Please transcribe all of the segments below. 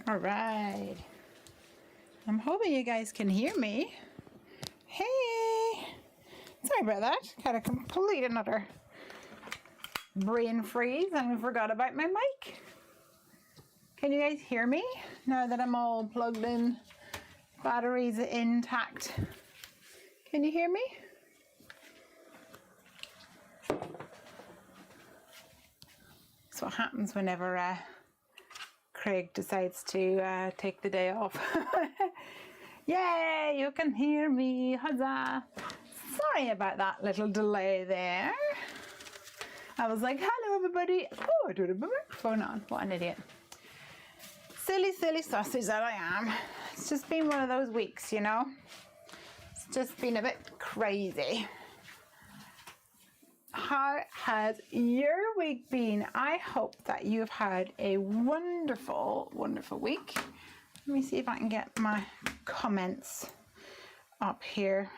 All right. I'm hoping you guys can hear me. Hey. Sorry about that. Got a complete another brain freeze and I forgot about my mic. Can you guys hear me now that I'm all plugged in? Batteries intact. Can you hear me? That's what happens whenever Craig decides to take the day off. Yay, you can hear me. Huzzah. Sorry about that little delay there. I was like, hello everybody. Oh, I don't have my microphone on. What an idiot. Silly, silly sausage that I am. It's just been one of those weeks, you know. It's just been a bit crazy. How has your week been? I hope that you've had a wonderful, wonderful week. Let me see if I can get my comments up here,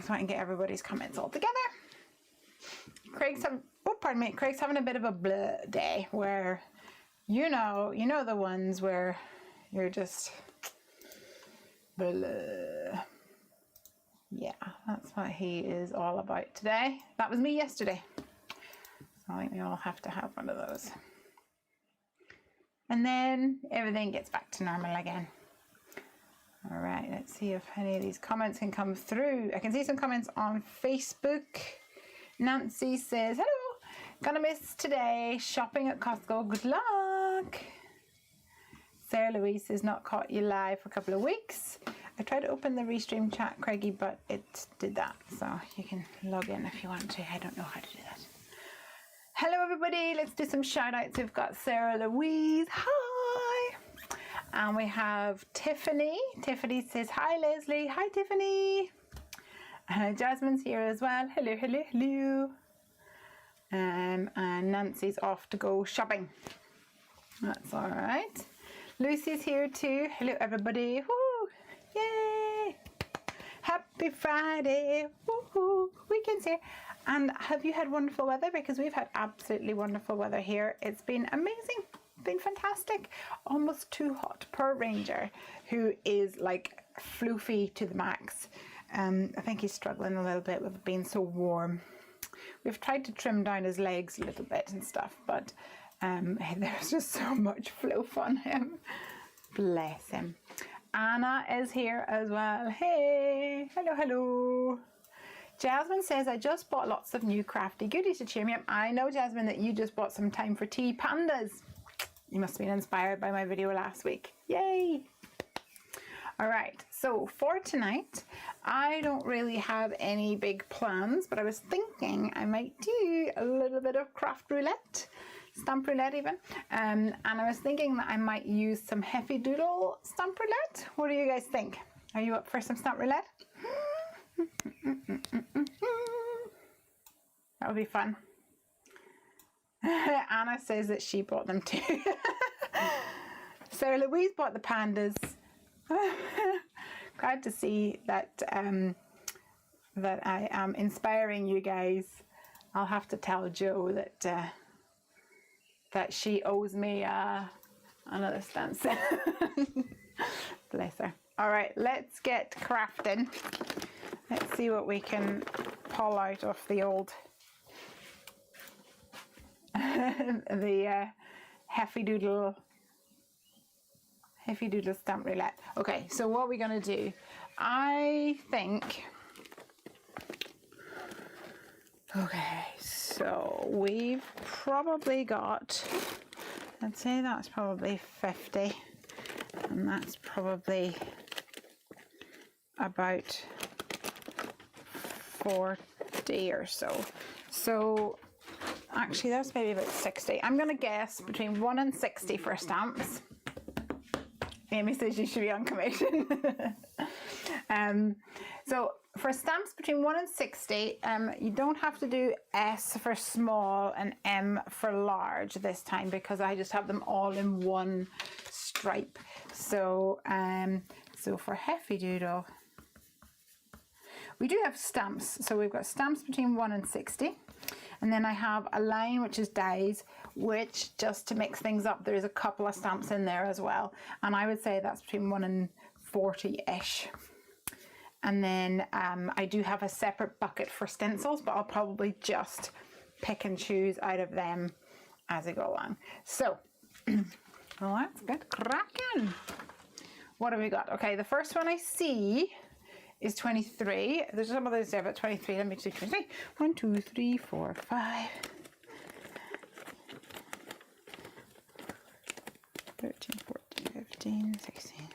so I can get everybody's comments all together. Craig's having a bit of a blah day where, you know the ones where you're just blah. Yeah, that's what he is all about today. That was me yesterday. So I think we all have to have one of those. And then everything gets back to normal again. All right, let's see if any of these comments can come through. I can see some comments on Facebook. Nancy says, hello, gonna miss today. Shopping at Costco, good luck. Sarah Louise says, not caught you live for a couple of weeks. I tried to open the restream chat, Craigie, but it did that. So you can log in if you want to. I don't know how to do that. Hello, everybody. Let's do some shout outs. We've got Sarah Louise. Hi. And we have Tiffany. Tiffany says, hi, Leslie. Hi, Tiffany. Jasmine's here as well. Hello, hello, hello. And Nancy's off to go shopping. That's all right. Lucy's here too. Hello, everybody. Woo! Yay! Happy Friday! Woohoo! Weekend's here. And have you had wonderful weather? Because we've had absolutely wonderful weather here. It's been amazing. Been fantastic. Almost too hot per Ranger, who is like floofy to the max. I think he's struggling a little bit with it being so warm. We've tried to trim down his legs a little bit and stuff, but there's just so much floof on him. Bless him. Anna is here as well. Hey, hello, hello. Jasmine says, I just bought lots of new crafty goodies to cheer me up. I know, Jasmine, that you just bought some time for tea pandas. You must have been inspired by my video last week. Yay. All right, so for tonight, I don't really have any big plans, but I was thinking I might do a little bit of craft roulette. Stamp roulette even, and I was thinking that I might use some Heffy Doodle stamp roulette. What do you guys think? Are you up for some stamp roulette? That would be fun. Anna says that she bought them too. Sarah Louise bought the pandas. Glad to see that that I am inspiring you guys. I'll have to tell Jo that that she owes me another stamp set. Bless her. All right, let's get crafting. Let's see what we can pull out of the old the Heffy Doodle stamp roulette. Okay, so what are we gonna do? I think. Okay, so we've probably got, I'd say that's probably 50, and that's probably about 40 or so. So actually that's maybe about 60. I'm gonna guess between 1 and 60 for stamps. Amy says you should be on commission. So for stamps between 1 and 60, you don't have to do S for small and M for large this time, because I just have them all in one stripe. So so for Heffy Doodle, we do have stamps. So we've got stamps between 1 and 60. And then I have a line which is days, which, just to mix things up, there's a couple of stamps in there as well. And I would say that's between 1 and 40-ish. And then I do have a separate bucket for stencils, but I'll probably just pick and choose out of them as I go along. So, well, let's get cracking. What have we got? Okay, the first one I see is 23. There's some others there, but 23. Let me do 23. 1, 2, 3, 4, 5. 13, 14, 15, 16.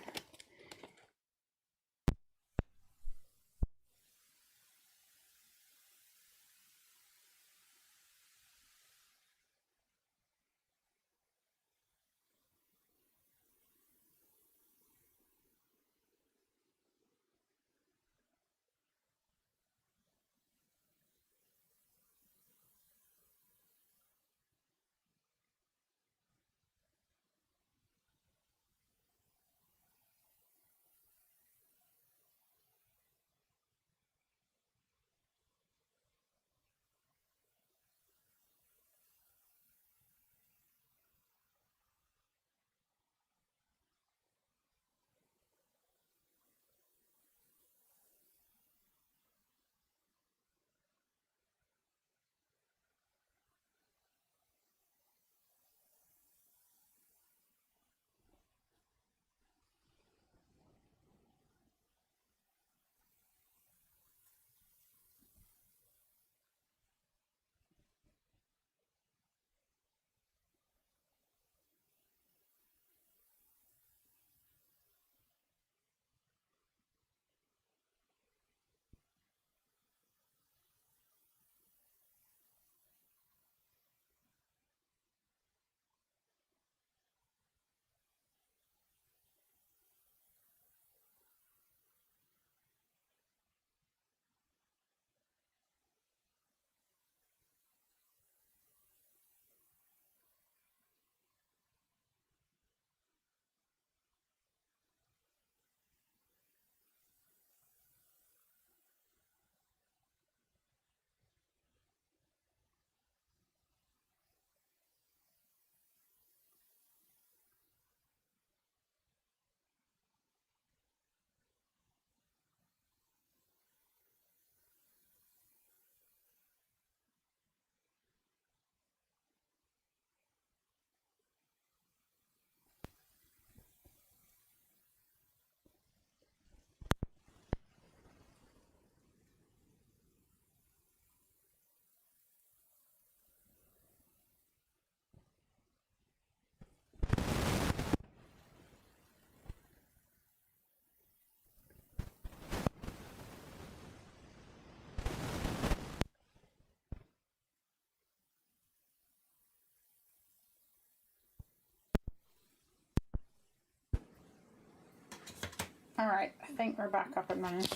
All right, I think we're back up and running.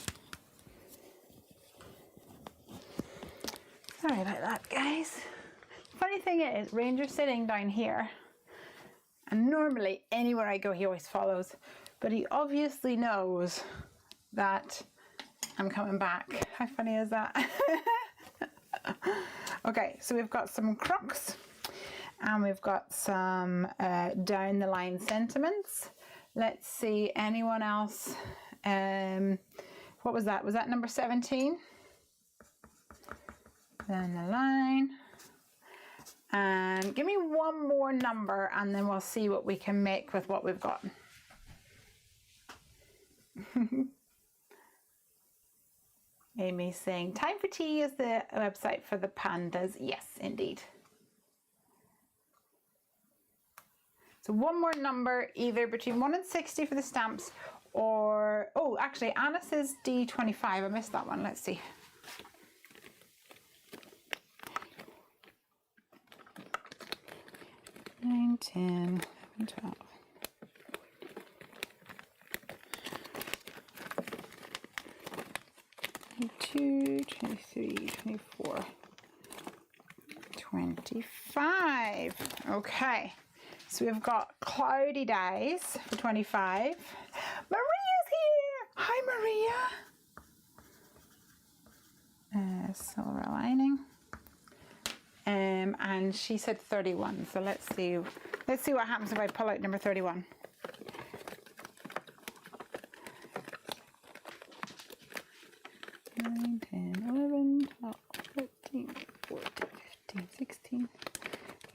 Sorry about that, guys. Funny thing is, Ranger's sitting down here, and normally anywhere I go he always follows, but he obviously knows that I'm coming back. How funny is that? Okay, so we've got some crooks, and we've got some down the line sentiments. Let's see, anyone else? What was that? Was that number 17? Down the line. And give me one more number and then we'll see what we can make with what we've got. Amy's saying, Time for Tea is the website for the pandas. Yes, indeed. So one more number, either between 1 and 60 for the stamps, or, oh, actually, Anna says D25. I missed that one. Let's see. Nine, 10, 11, 12. 22, 23, 24, 25. Okay. So we've got cloudy days for 25. Maria's here! Hi, Maria! Silver lining. and she said 31. So let's see what happens if I pull out number 31. Nine, 10, 11, 12, 13, 14, 15, 16,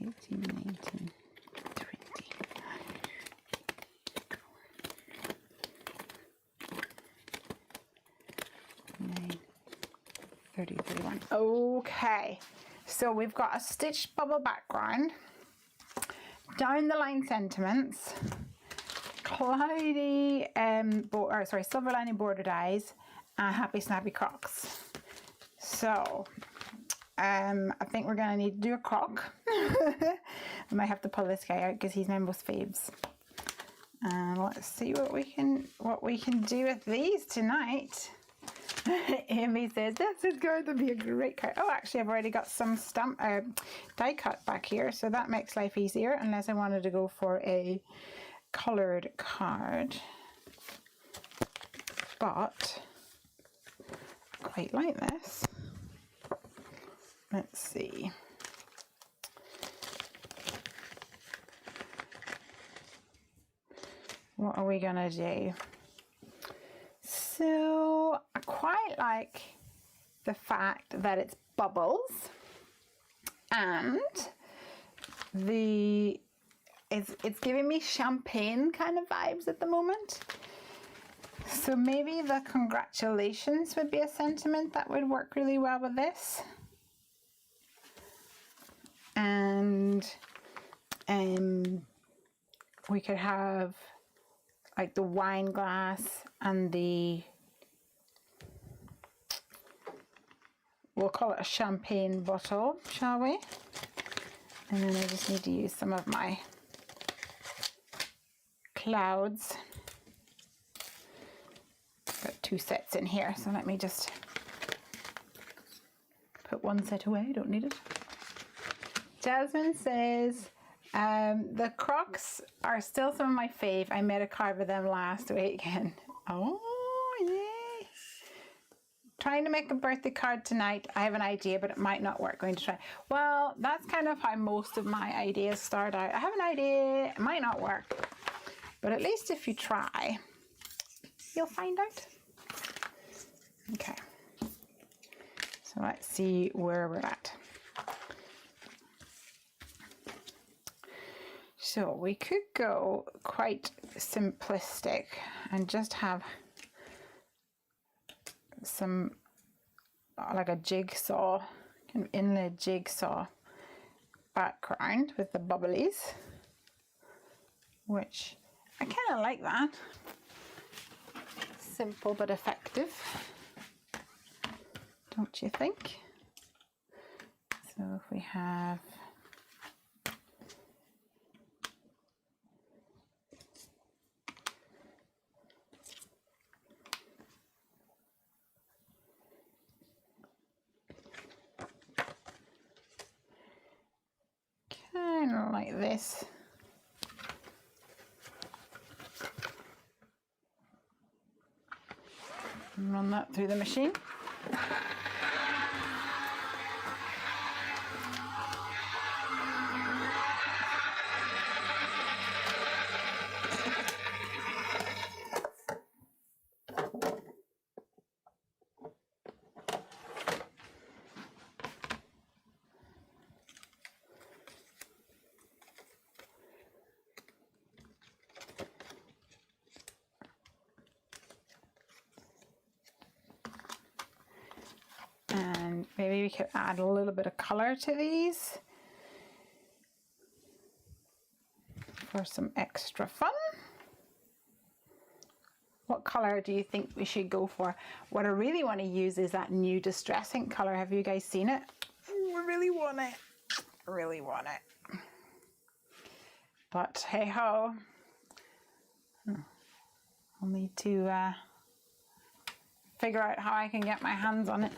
18, 19, 20. 9, 30, 31. Okay, so we've got a stitched bubble background, down the line sentiments, cloudy, silver lining border dies, and happy snappy crocs. So I think we're gonna need to do a croc. I might have to pull this guy out because he's my most faves. And let's see what we can do with these tonight. Amy says this is going to be a great card. Oh, actually, I've already got some die cut back here, so that makes life easier. Unless I wanted to go for a colored card, but I quite like this. Let's see. What are we gonna do? So I quite like the fact that it's bubbles, and it's giving me champagne kind of vibes at the moment. So maybe the congratulations would be a sentiment that would work really well with this. And we could have like the wine glass and we'll call it a champagne bottle, shall we? And then I just need to use some of my clouds. Got 2 sets in here, so let me just put 1 set away, I don't need it. Jasmine says, the Crocs are still some of my fave. I made a card with them last weekend. Oh, yay. Trying to make a birthday card tonight. I have an idea, but it might not work. Going to try. Well, that's kind of how most of my ideas start out. I have an idea, it might not work, but at least if you try, you'll find out. Okay. So let's see where we're at. So we could go quite simplistic and just have some like a jigsaw, kind of inlaid jigsaw background with the bubblies, which I kind of like that. Simple but effective, don't you think? So if we have kind of like this. And run that through the machine. And maybe we could add a little bit of color to these for some extra fun. What color do you think we should go for? What I really want to use is that new Distress Ink color. Have you guys seen it? Ooh, I really want it. I really want it. But hey ho. I'll need to figure out how I can get my hands on it.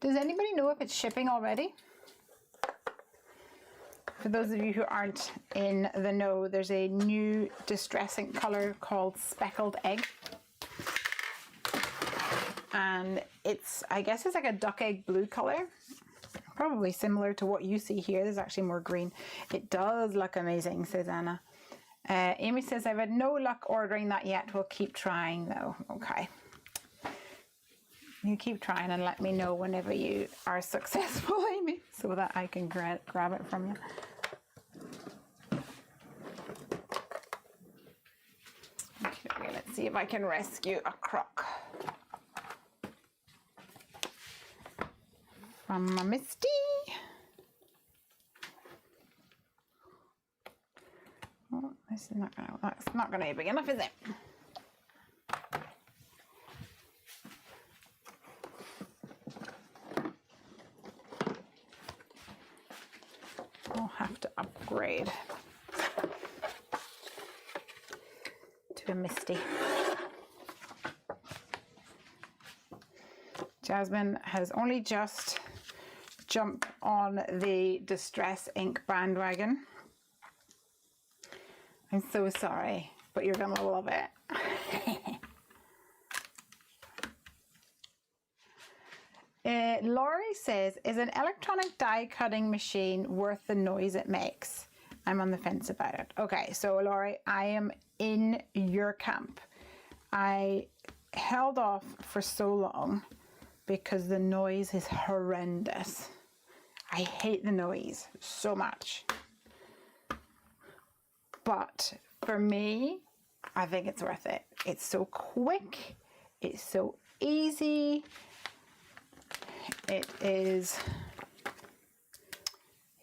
Does anybody know if it's shipping already? For those of you who aren't in the know, there's a new Distress Ink color called Speckled Egg. and it's, I guess it's like a duck egg blue color, probably similar to what you see here. There's actually more green. It does look amazing, says Anna. Amy says, I've had no luck ordering that yet. We'll keep trying though. Okay. You keep trying and let me know whenever you are successful, Amy, so that I can grab it from you. Okay, let's see if I can rescue a crock from my Misty. Oh, this is not gonna, that's not gonna be big enough, is it? I'll have to upgrade to a Misty. Jasmine has only just jumped on the Distress Ink bandwagon. I'm so sorry, but you're gonna love it. Laurie says, is an electronic die cutting machine worth the noise it makes? I'm on the fence about it. Okay, so Laurie, I am in your camp. I held off for so long because the noise is horrendous. I hate the noise so much. But for me, I think it's worth it. It's so quick. It's so easy. It is,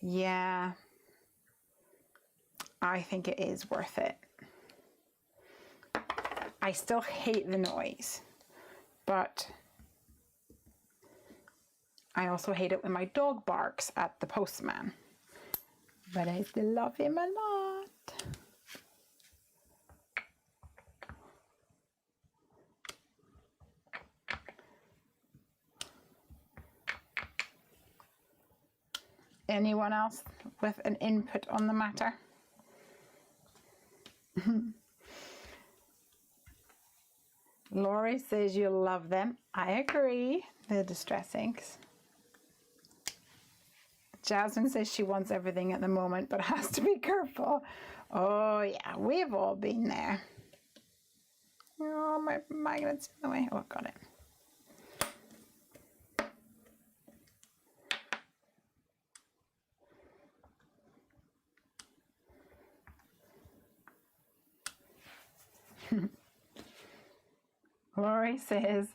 yeah, I think it is worth it. I still hate the noise, but I also hate it when my dog barks at the postman. But I still love him a lot. Anyone else with an input on the matter? Laurie says you love them. I agree. The Distress Inks. Jasmine says she wants everything at the moment, but has to be careful. Oh yeah, we've all been there. Oh, my magnet's in the way. Oh, got it. Laurie says,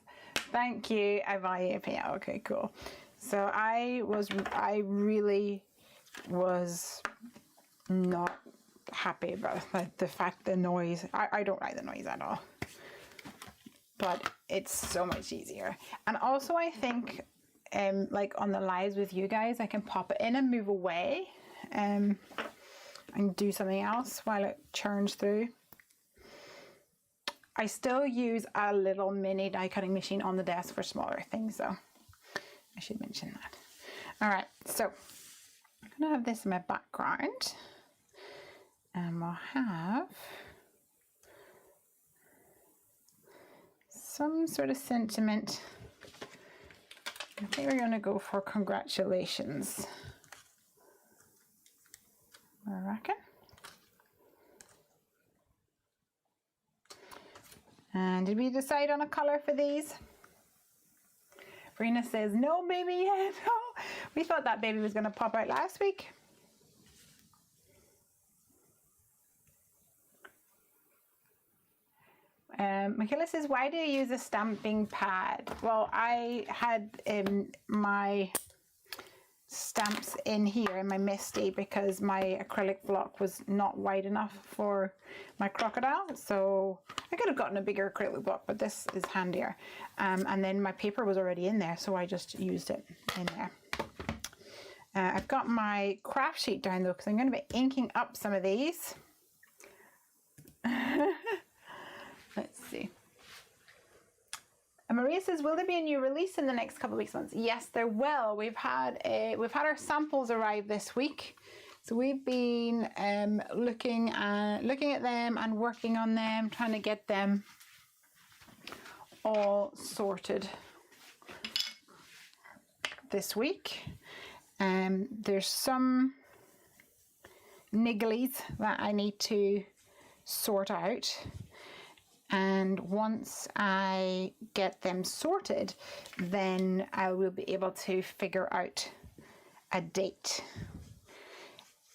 thank you, I buy you a payout. Okay, cool. So I really was not happy about the fact the noise. I don't like the noise at all. But it's so much easier. And also I think like on the lives with you guys, I can pop it in and move away and do something else while it churns through. I still use a little mini die cutting machine on the desk for smaller things though. I should mention that. All right, so I'm gonna have this in my background and we'll have some sort of sentiment. I think we're gonna go for congratulations. I reckon. And did we decide on a color for these? Brina says, no baby yet. Oh, we thought that baby was going to pop out last week. Michaela says, why do you use a stamping pad? Well, I had my stamps in here in my Misty because my acrylic block was not wide enough for my crocodile, so I could have gotten a bigger acrylic block, but this is handier. And then my paper was already in there, so I just used it in there. I've got my craft sheet down though because I'm going to be inking up some of these. Let's see. And Maria says, will there be a new release in the next couple of weeks, months? Yes, there will. We've had our samples arrive this week. So we've been looking at them and working on them, trying to get them all sorted this week. There's some nigglies that I need to sort out, and once I get them sorted, then I will be able to figure out a date.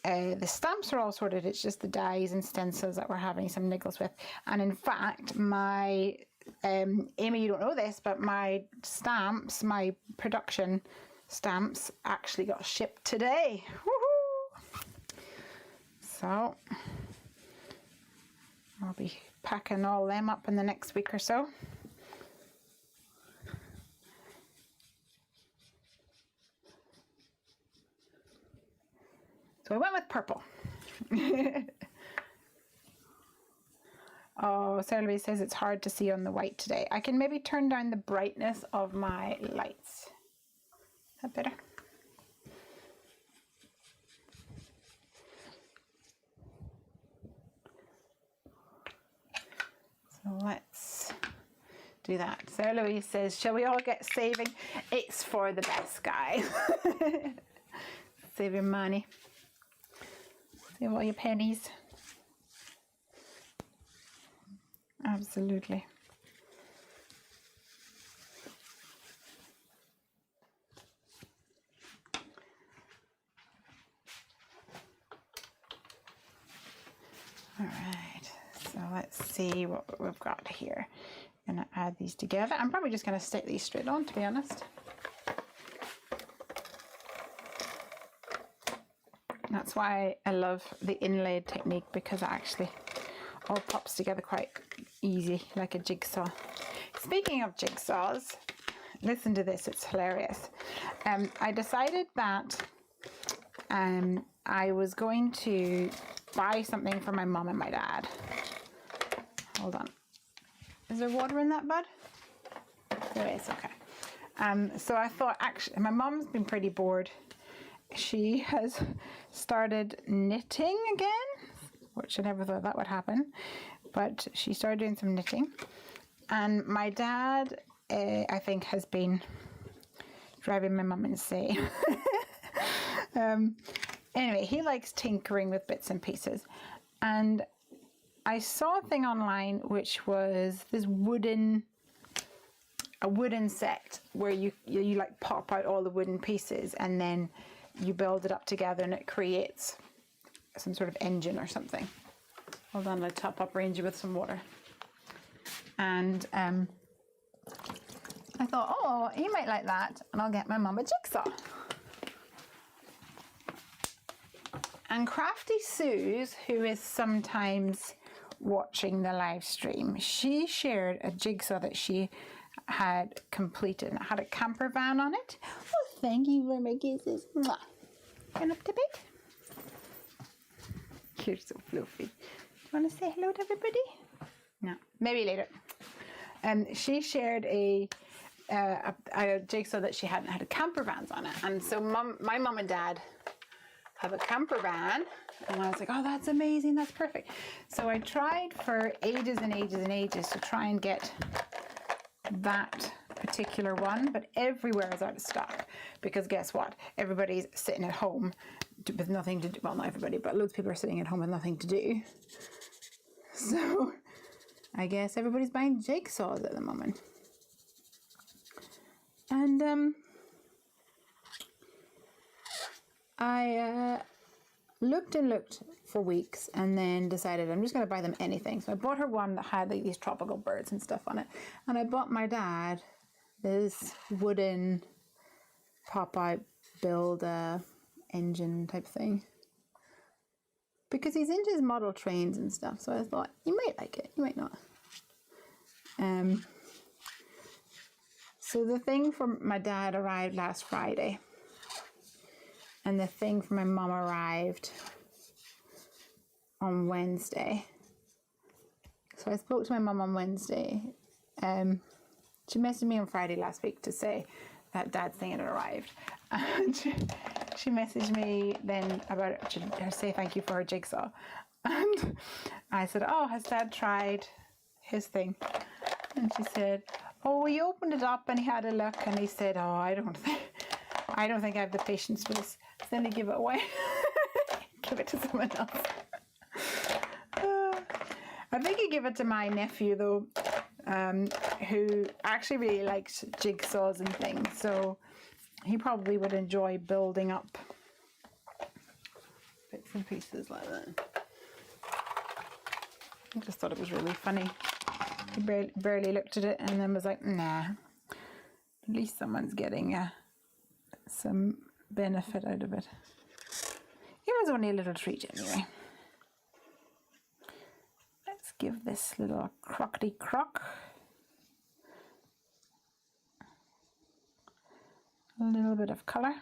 The stamps are all sorted, it's just the dies and stencils that we're having some niggles with. And in fact, my Amy, you don't know this, but my stamps, my production stamps actually got shipped today. Woohoo! So I'll be packing all them up in the next week or so. So I went with purple. Oh, Sarah Louise says it's hard to see on the white today. I can maybe turn down the brightness of my lights. Is that better? So let's do that. Sarah Louise says, shall we all get saving? It's for the best, guys. Save your money. Save all your pennies. Absolutely. All right, so let's see what we've got here. I'm gonna add these together. I'm probably just gonna stick these straight on, to be honest. That's why I love the inlaid technique, because it actually all pops together quite easy, like a jigsaw. Speaking of jigsaws, listen to this, it's hilarious. I decided that I was going to buy something for my mom and my dad. Hold on. Is there water in that, bud? There is, okay. So I thought, actually, my mom's been pretty bored. She has started knitting again, which I never thought that would happen, but she started doing some knitting. And my dad, I think, has been driving my mum insane. Anyway, he likes tinkering with bits and pieces. And I saw a thing online which was this wooden set where you like pop out all the wooden pieces and then you build it up together and it creates some sort of engine or something. Hold on, I'll top up Ranger with some water. And I thought, oh, he might like that, and I'll get my mum a jigsaw. And Crafty Suze, who is sometimes watching the live stream, she shared a jigsaw that she had completed, and it had a camper van on it. Oh, thank you for my kisses. Mwah. Going up to bed? You're so fluffy. Do you want to say hello to everybody? No, maybe later. She shared a jigsaw that she hadn't had a camper vans on it, and so my mum and dad have a camper van, and I was like, oh, that's amazing, that's perfect. So I tried for ages and ages and ages to try and get that particular one, but everywhere is out of stock, because guess what, everybody's sitting at home with nothing to do. Well, not everybody, but loads of people are sitting at home with nothing to do, so I guess everybody's buying jigsaws at the moment. And I looked and looked for weeks, and then decided I'm just going to buy them anything. So I bought her one that had like these tropical birds and stuff on it, and I bought my dad this wooden pop-out build engine type thing, because he's into his model trains and stuff. So I thought, you might like it, you might not. So the thing from my dad arrived last Friday, and the thing from my mum arrived on Wednesday. So I spoke to my mum on Wednesday. She messaged me on Friday last week to say that Dad's thing had arrived. And she messaged me then about it, to say thank you for her jigsaw. And I said, oh, has Dad tried his thing? And she said, oh, he opened it up and he had a look, and he said, oh, I don't I don't think I have the patience for this. Then they give it away. Give it to someone else. I think you give it to my nephew though, who actually really likes jigsaws and things. So he probably would enjoy building up bits and pieces like that. I just thought it was really funny. He barely looked at it and then was like, nah. At least someone's getting some benefit out of it. It was only a little treat anyway. Let's give this little crockety crock a little bit of colour.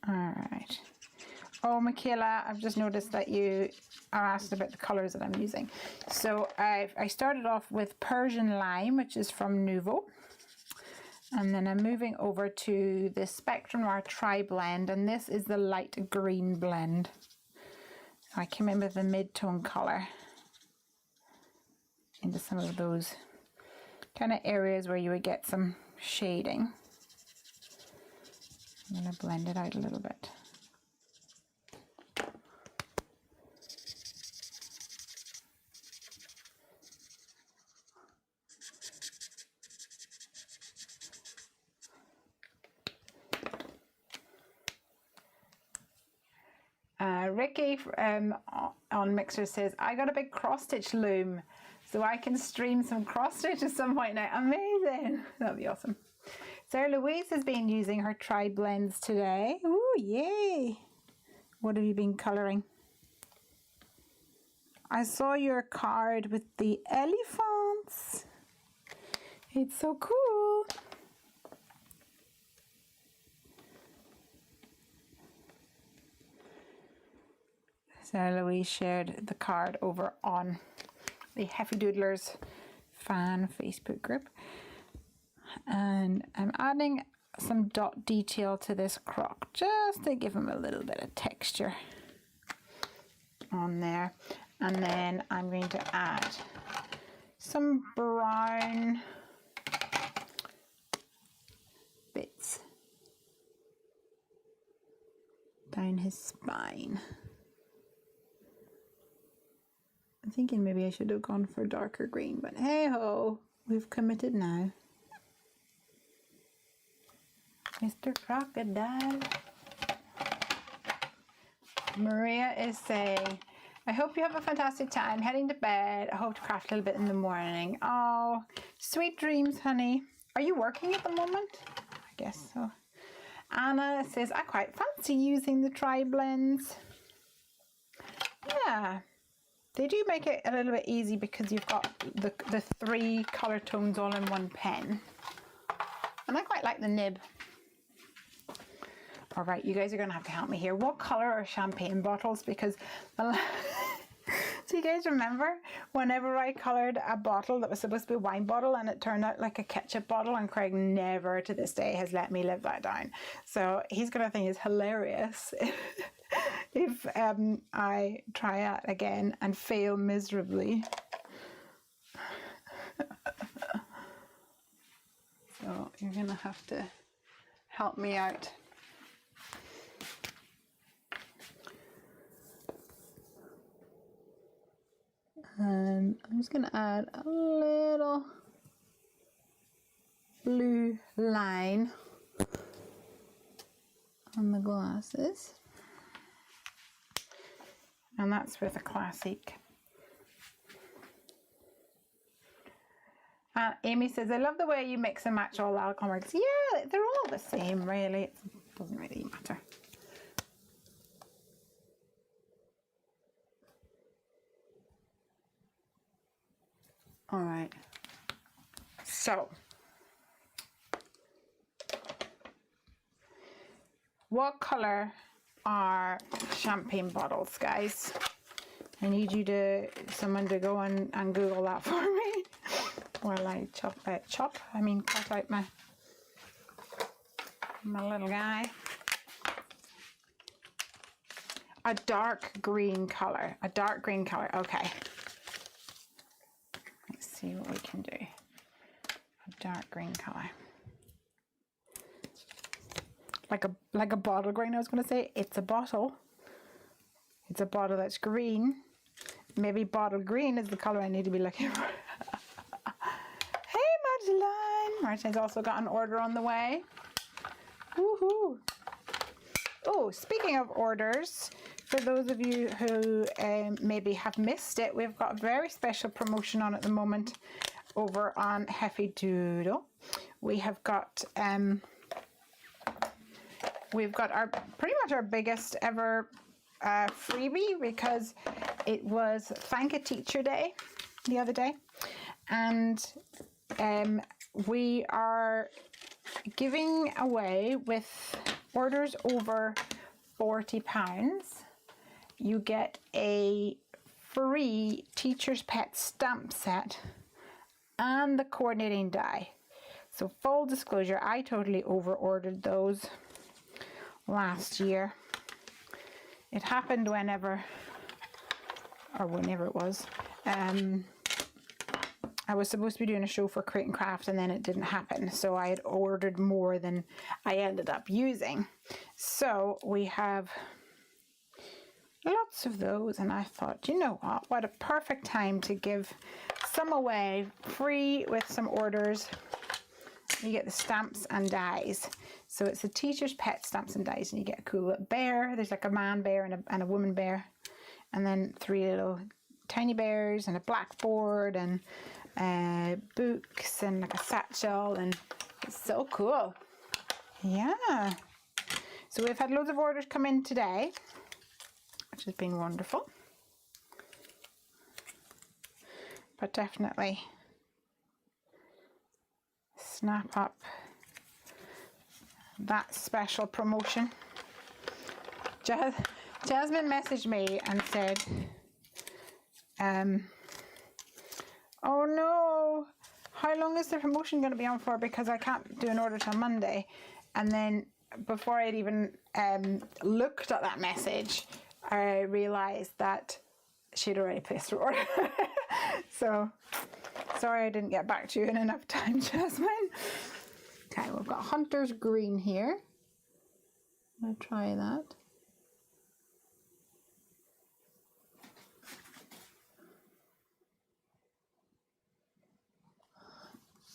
Alright. Oh, Michaela, I've just noticed that you are asked about the colours that I'm using. So I started off with Persian Lime, which is from Nuvo. And then I'm moving over to the Spectrum Noir Tri-Blend, and this is the light green blend. So I came in with the mid-tone colour into some of those kind of areas where you would get some shading. I'm going to blend it out a little bit. Ricky on Mixer says, I got a big cross stitch loom so I can stream some cross stitch at some point now. Amazing. That'd be awesome. Sarah Louise has been using her tri-blends today. Ooh, yay. What have you been colouring? I saw your card with the elephants. It's so cool. Sarah Louise shared the card over on the Heffy Doodlers fan Facebook group. And I'm adding some dot detail to this crock just to give him a little bit of texture on there. And then I'm going to add some brown bits down his spine. I'm thinking maybe I should have gone for darker green, but hey ho, we've committed now. Mr. Crocodile. Maria is saying, I hope you have a fantastic time heading to bed. I hope to craft a little bit in the morning. Oh, sweet dreams, honey. Are you working at the moment? I guess so. Anna says, I quite fancy using the tri-blends. Yeah. They do make it a little bit easy because you've got the 3 colour tones all in one pen. And I quite like the nib. All right, you guys are going to have to help me here. What colour are champagne bottles? Because, do you guys remember whenever I coloured a bottle that was supposed to be a wine bottle and it turned out like a ketchup bottle, and Craig never to this day has let me live that down. So he's going to think it's hilarious if I try it again and fail miserably. So you're going to have to help me out. And I'm just going to add a little blue line on the glasses. And that's with a classic. Amy says, I love the way you mix and match all the alcohol marks. Yeah, they're all the same, really. It doesn't really matter. All right. So, what color are champagne bottles, guys? I need someone to go and Google that for me while I cut out my little guy. A dark green color. A dark green color. Okay. Let's see what we can do. A dark green color. Like a bottle green, I was going to say. It's a bottle. It's a bottle that's green. Maybe bottle green is the color I need to be looking for. Hey, Marceline. Marceline's also got an order on the way. Woohoo. Oh, speaking of orders, for those of you who maybe have missed it, we've got a very special promotion on at the moment over on Heffy Doodle. We have got our pretty much our biggest ever freebie, because it was Thank a Teacher Day the other day, and we are giving away, with orders over £40, you get a free Teacher's Pet stamp set and the coordinating die. So full disclosure, I totally over ordered those last year. It happened whenever it was. I was supposed to be doing a show for Crate and Craft, and then it didn't happen. So I had ordered more than I ended up using. So we have lots of those, and I thought, you know what a perfect time to give some away free with some orders. You get the stamps and dies. So it's a Teacher's Pet stamps and dies, and you get a cool little bear. There's like a man bear and a woman bear, and then 3 little tiny bears and a blackboard and books and like a satchel, and it's so cool. Yeah. So we've had loads of orders come in today, which has been wonderful. But definitely snap up that special promotion. Jasmine messaged me and said, oh no, how long is the promotion going to be on for, because I can't do an order till Monday. And then before I'd even looked at that message, I realized that she'd already placed her order. So sorry I didn't get back to you in enough time, Jasmine. Okay, we've got Hunter's Green here. I'm going to try that.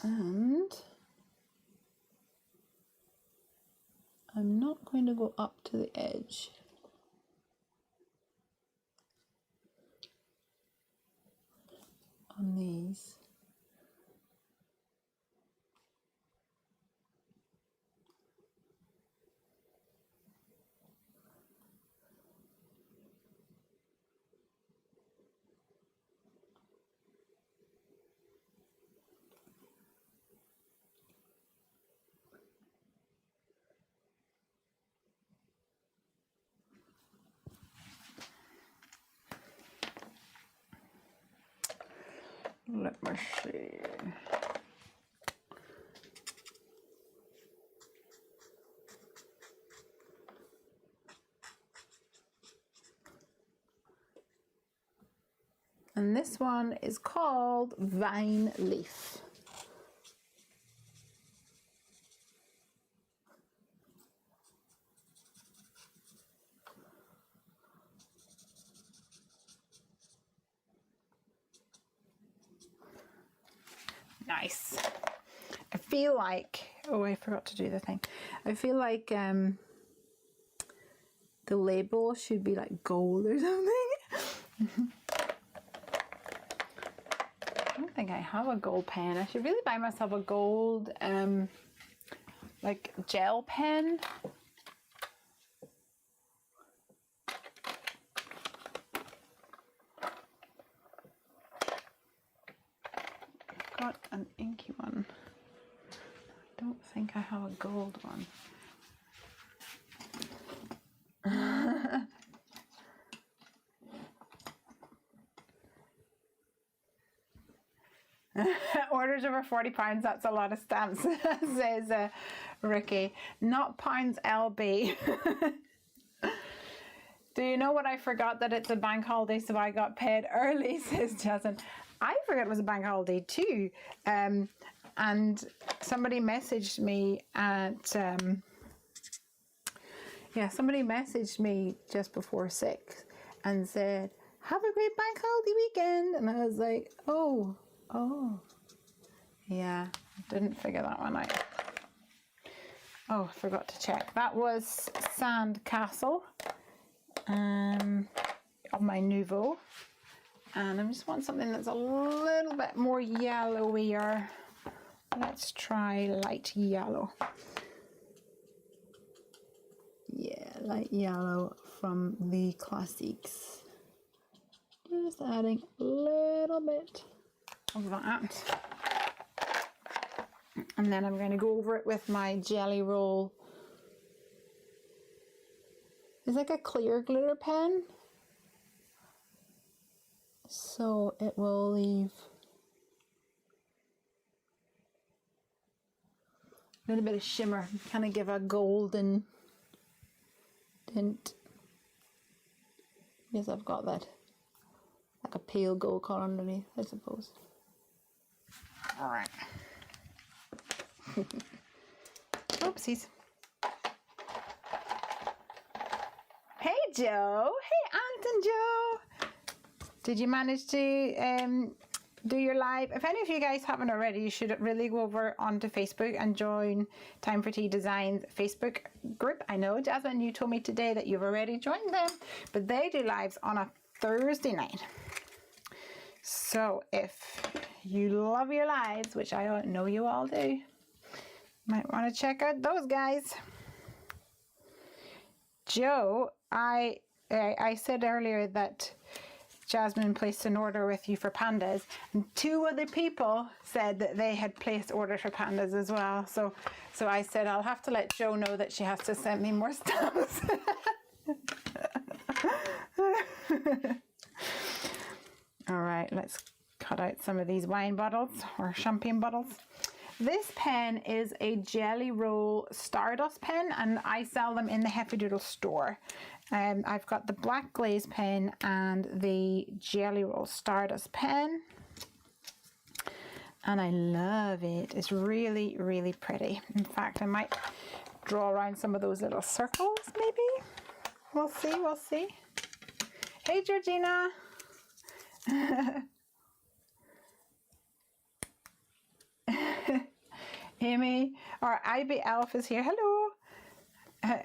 And I'm not going to go up to the edge. On these. Let me see. And this one is called Vine Leaf. Nice. I feel like, oh, I forgot to do the thing. I feel like the label should be like gold or something. I don't think I have a gold pen. I should really buy myself a gold like gel pen. Got an inky one. I don't think I have a gold one. Orders over £40, that's a lot of stamps, says Ricky. Not pounds LB. Do you know what I forgot, that it's a bank holiday, so I got paid early, says Jasmine. I forgot it was a bank holiday too. And somebody messaged me at, somebody messaged me just before 6 and said, have a great bank holiday weekend. And I was like, oh, yeah, didn't figure that one out. Oh, I forgot to check. That was Sandcastle of my Nouveau. And I just want something that's a little bit more yellowier. Let's try light yellow. Yeah, light yellow from the Classics. Just adding a little bit of that. And then I'm going to go over it with my Jelly Roll. It's like a clear glitter pen. So it will leave a little bit of shimmer, kind of give a golden tint. Yes, I've got that. Like a pale gold color underneath, I suppose. All right. Oopsies. Hey Joe. Hey Aunt and Joe. Did you manage to do your live? If any of you guys haven't already, you should really go over onto Facebook and join Time for Tea Designs Facebook group. I know, Jasmine, you told me today that you've already joined them, but they do lives on a Thursday night. So if you love your lives, which I know you all do, might want to check out those guys. Joe, I said earlier that Jasmine placed an order with you for pandas, and 2 other people said that they had placed orders for pandas as well. So I said I'll have to let Joe know that she has to send me more stamps. All right, let's cut out some of these wine bottles or champagne bottles. This pen is a Jelly Roll Stardust pen, and I sell them in the Heffy Doodle store. I've got the black glaze pen and the Jelly Roll Stardust pen, and I love it. It's really, really pretty. In fact, I might draw around some of those little circles, maybe. We'll see, we'll see. Hey, Georgina. Amy, or IB Elf is here. Hello.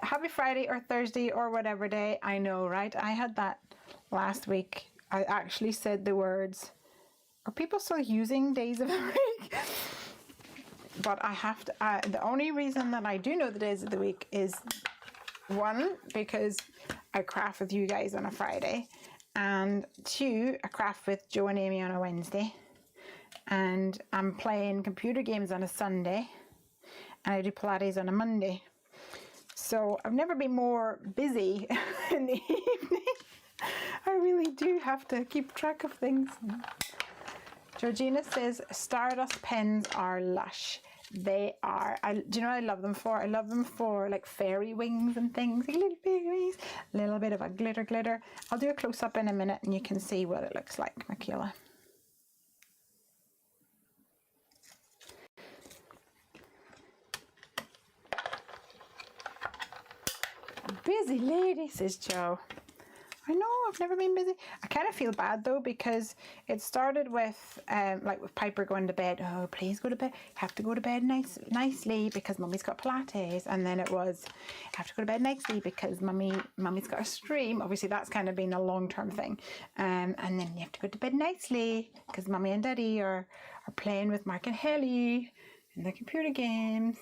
Happy Friday or Thursday or whatever day. I know, right? I had that last week. I actually said the words, are people still using days of the week? But I have to, the only reason that I do know the days of the week is, 1, because I craft with you guys on a Friday, and 2, I craft with Joe and Amy on a Wednesday, and I'm playing computer games on a Sunday, and I do Pilates on a Monday. So I've never been more busy in the evening. I really do have to keep track of things. Georgina says Stardust pens are lush. They are. Do you know what I love them for? I love them for like fairy wings and things. Like little piggies, a little bit of a glitter. I'll do a close-up in a minute and you can see what it looks like, Michaela. Busy lady, says Joe. I know, I've never been busy. I kind of feel bad though, because it started with like with Piper going to bed. Oh, please go to bed. Have to go to bed nicely because Mummy's got Pilates. And then it was, have to go to bed nicely because Mummy's got a stream. Obviously, that's kind of been a long-term thing. And then you have to go to bed nicely because Mummy and Daddy are playing with Mark and Helly in the computer games.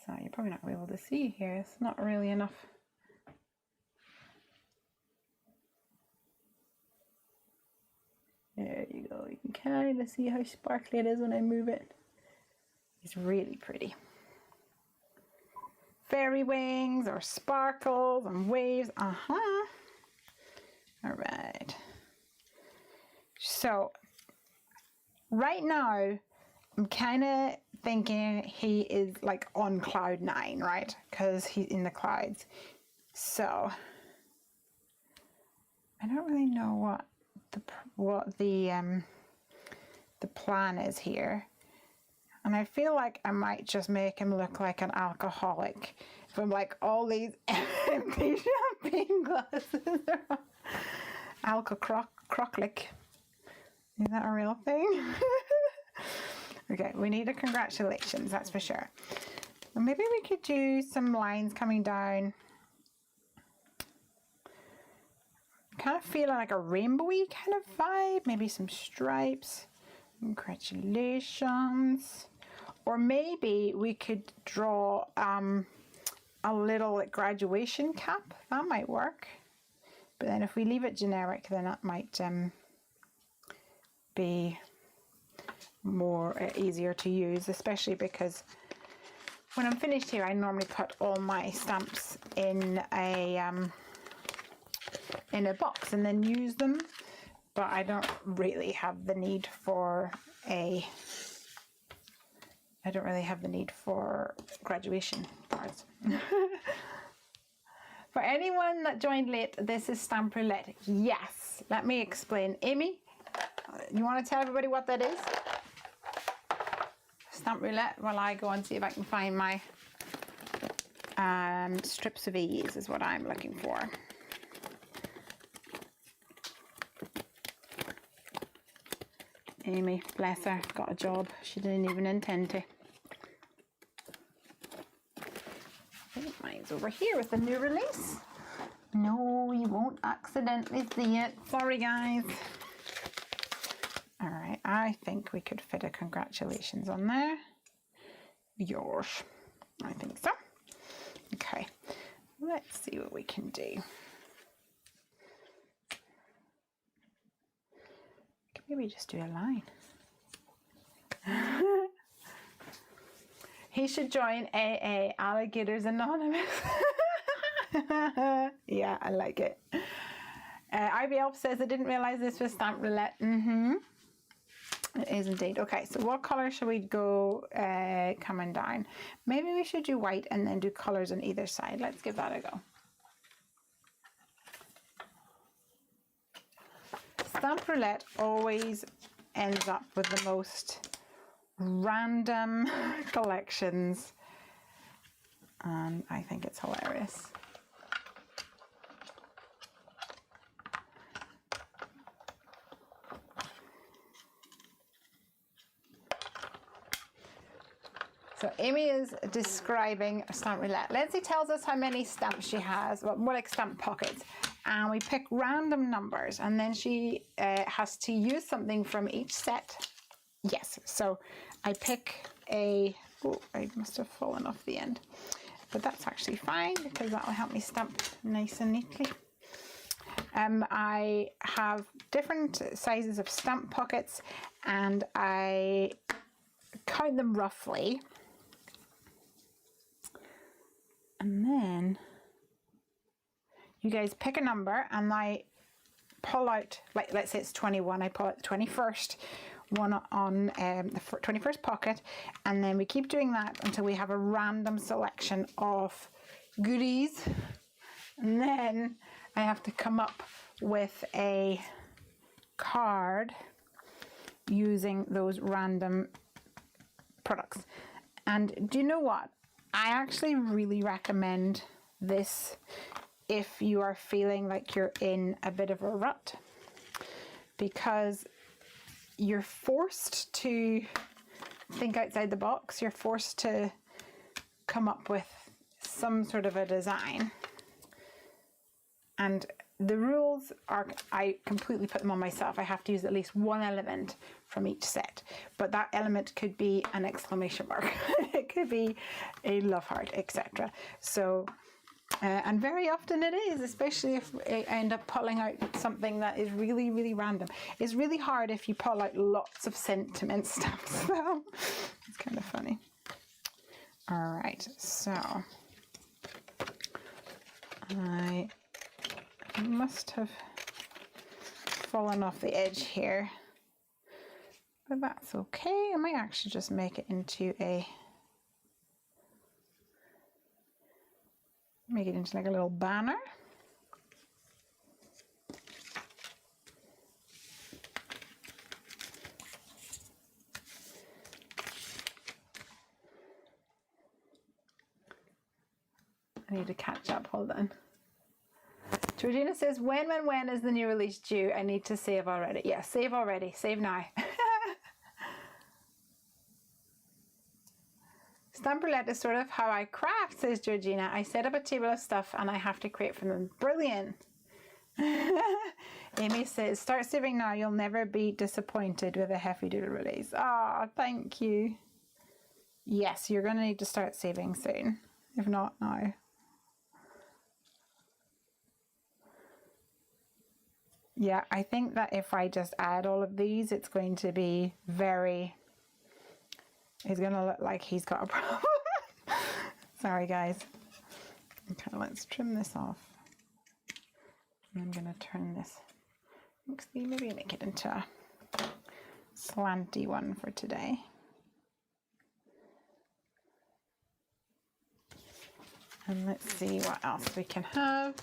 So you're probably not going to be able to see here. It's not really enough. There you go. You can kind of see how sparkly it is when I move it. It's really pretty. Fairy wings or sparkles and waves. All right. So right now, I'm kind of thinking he is like on cloud 9, right? Because he's in the clouds. So I don't really know what the plan is here. And I feel like I might just make him look like an alcoholic from like all these empty champagne glasses. Alco-croclic. Is that a real thing? Okay, we need a congratulations, that's for sure. Well, maybe we could do some lines coming down. Kind of feeling like a rainbowy kind of vibe. Maybe some stripes. Congratulations. Or maybe we could draw a little like, graduation cap. That might work. But then if we leave it generic, then that might be more easier to use, especially because when I'm finished here, I normally put all my stamps in a box and then use them. But I don't really have the need for graduation cards. For anyone that joined late, this is Stamp Roulette. Yes, let me explain. Amy, you want to tell everybody what that is? Stamp Roulette, while I go and see if I can find my strips of ease is what I'm looking for. Amy, bless her, got a job she didn't even intend to. Mine's over here with the new release. No, you won't accidentally see it. Sorry, guys. All right, I think we could fit a congratulations on there. Yours. I think so. Okay, let's see what we can do. Maybe just do a line. He should join AA, Alligators Anonymous. Yeah, I like it. Ivy Elf says, I didn't realize this was Stamp Roulette. It is indeed. Okay, so what color should we go coming down? Maybe we should do white and then do colors on either side. Let's give that a go. Stamp Roulette always ends up with the most random collections, and I think it's hilarious. So Amy is describing Stamp Roulette. Lindsay tells us how many stamps she has, well, more like stamp pockets. And we pick random numbers, and then she has to use something from each set. Yes, so I pick a, oh, I must have fallen off the end. But that's actually fine because that will help me stamp nice and neatly. I have different sizes of stamp pockets and I count them roughly. And then you guys pick a number and I pull out, like let's say it's 21, I pull out the 21st one on the 21st pocket, and then we keep doing that until we have a random selection of goodies, and then I have to come up with a card using those random products. And do you know what? I actually really recommend this if you are feeling like you're in a bit of a rut, because you're forced to think outside the box. You're forced to come up with some sort of a design. And the rules are, I completely put them on myself. I have to use at least one element from each set. But that element could be an exclamation mark. It could be a love heart, etc. So, and very often it is, especially if I end up pulling out something that is really, really random. It's really hard if you pull out lots of sentiment stuff, so it's kind of funny. All right, so I must have fallen off the edge here, but that's okay. I might actually just make it into a, like a little banner. need to catch up. Hold on. Georgina says, when is the new release due? I need to save already. Yeah, save already. Save now. Stamp roulette is sort of how I craft, says Georgina. I set up a table of stuff and I have to create from them. Brilliant. Amy says, start saving now. You'll never be disappointed with a Heffy Doodle release. Oh, thank you. Yes, you're going to need to start saving soon. If not now. Yeah, I think that if I just add all of these, it's going to be very... He's going to look like he's got a problem. Sorry, guys. Okay, let's trim this off. And I'm going to turn this. Maybe make it into a slanty one for today. And let's see what else we can have.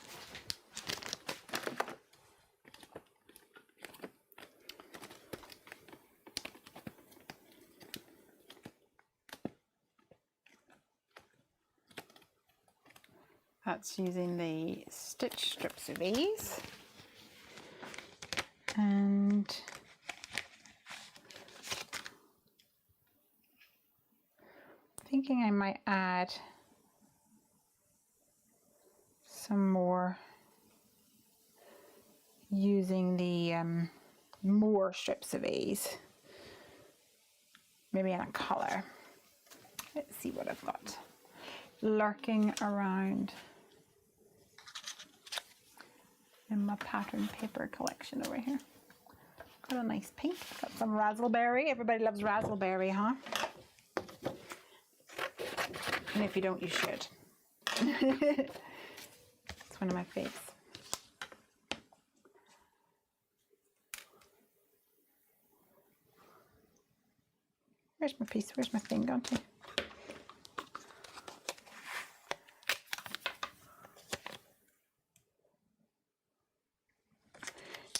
That's using the stitch strips of these. And thinking I might add some more using the more strips of these, maybe in a color. Let's see what I've got lurking around in my pattern paper collection over here. Got a nice pink, got some raspberry. Everybody loves raspberry, huh? And if you don't, you should. It's one of my faves. Where's my piece? Where's my thing gone to?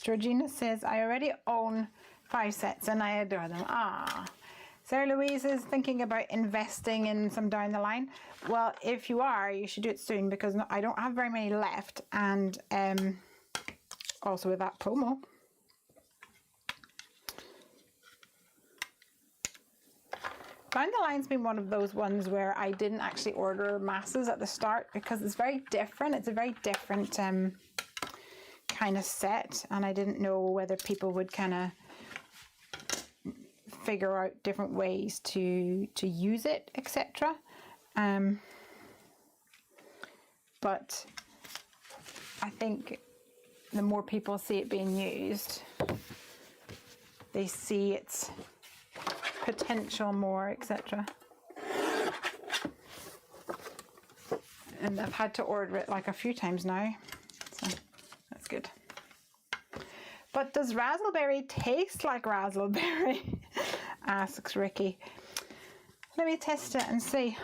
Georgina says, I already own 5 sets and I adore them. Ah. Sarah Louise is thinking about investing in some down the line. Well, if you are, you should do it soon because I don't have very many left. And also with that promo. Down the line's been one of those ones where I didn't actually order masses at the start because it's very different. It's a very different kind of set, and I didn't know whether people would kind of figure out different ways to use it, etc. But I think the more people see it being used, they see its potential more, etc. And I've had to order it like a few times now, so that's good. But does raspberry taste like raspberry? Asks Ricky. Let me test it and see.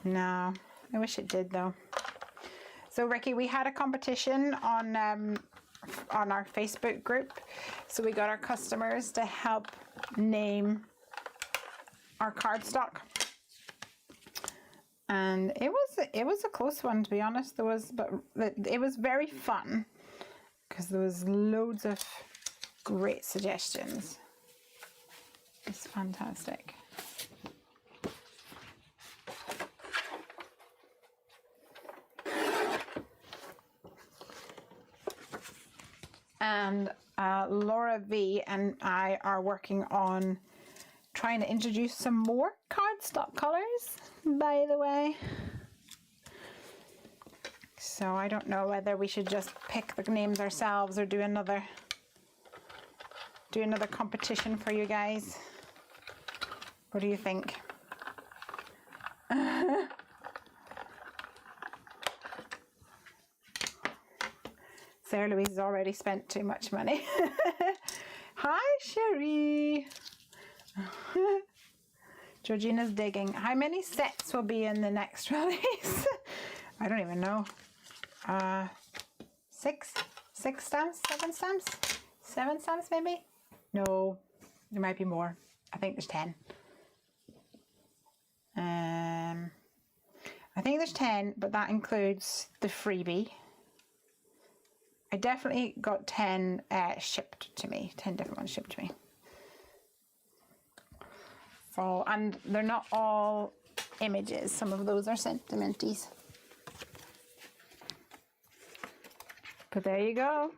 No, I wish it did though. So Ricky, we had a competition on our Facebook group. So we got our customers to help name our cardstock. And it was a close one, to be honest. But it was very fun because there was loads of great suggestions. It's fantastic. And Laura V and I are working on trying to introduce some more cardstock colors, by the way. So I don't know whether we should just pick the names ourselves or do another competition for you guys. What do you think? Sarah Louise has already spent too much money. Hi, Sherry. Georgina's digging. How many sets will be in the next release? I don't even know. 6 stamps? 7 stamps? 7 stamps maybe? No, there might be more. I think there's 10. I think there's 10, but that includes the freebie. I definitely got 10 shipped to me, 10 different ones shipped to me. So, and they're not all images. Some of those are sentimenties. But there you go.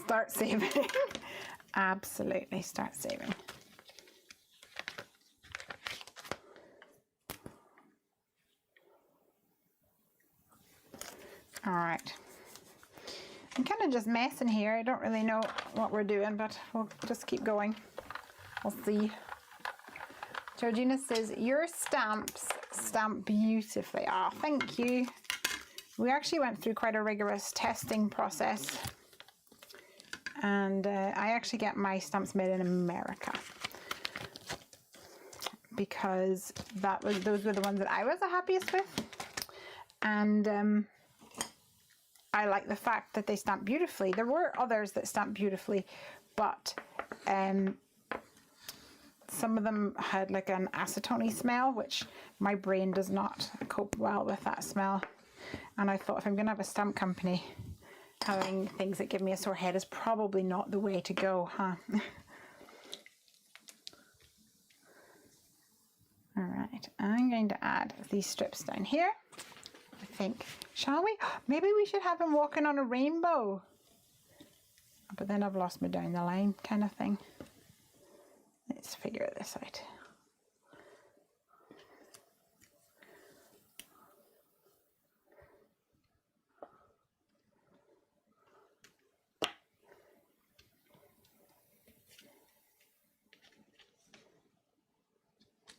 Start saving. Absolutely start saving. All right. I'm kind of just messing here. I don't really know what we're doing, but we'll just keep going. We'll see. Georgina says, your stamps stamp beautifully. Oh, thank you. We actually went through quite a rigorous testing process. And I actually get my stamps made in America because those were the ones that I was the happiest with, and I like the fact that they stamp beautifully. There were others that stamped beautifully, but some of them had like an acetone smell, which my brain does not cope well with that smell. And I thought, if I'm going to have a stamp company, having things that give me a sore head is probably not the way to go, huh? All right, I'm going to add these strips down here, I think. Shall we? Maybe we should have him walking on a rainbow. But then I've lost me down the line kind of thing. Let's figure this out.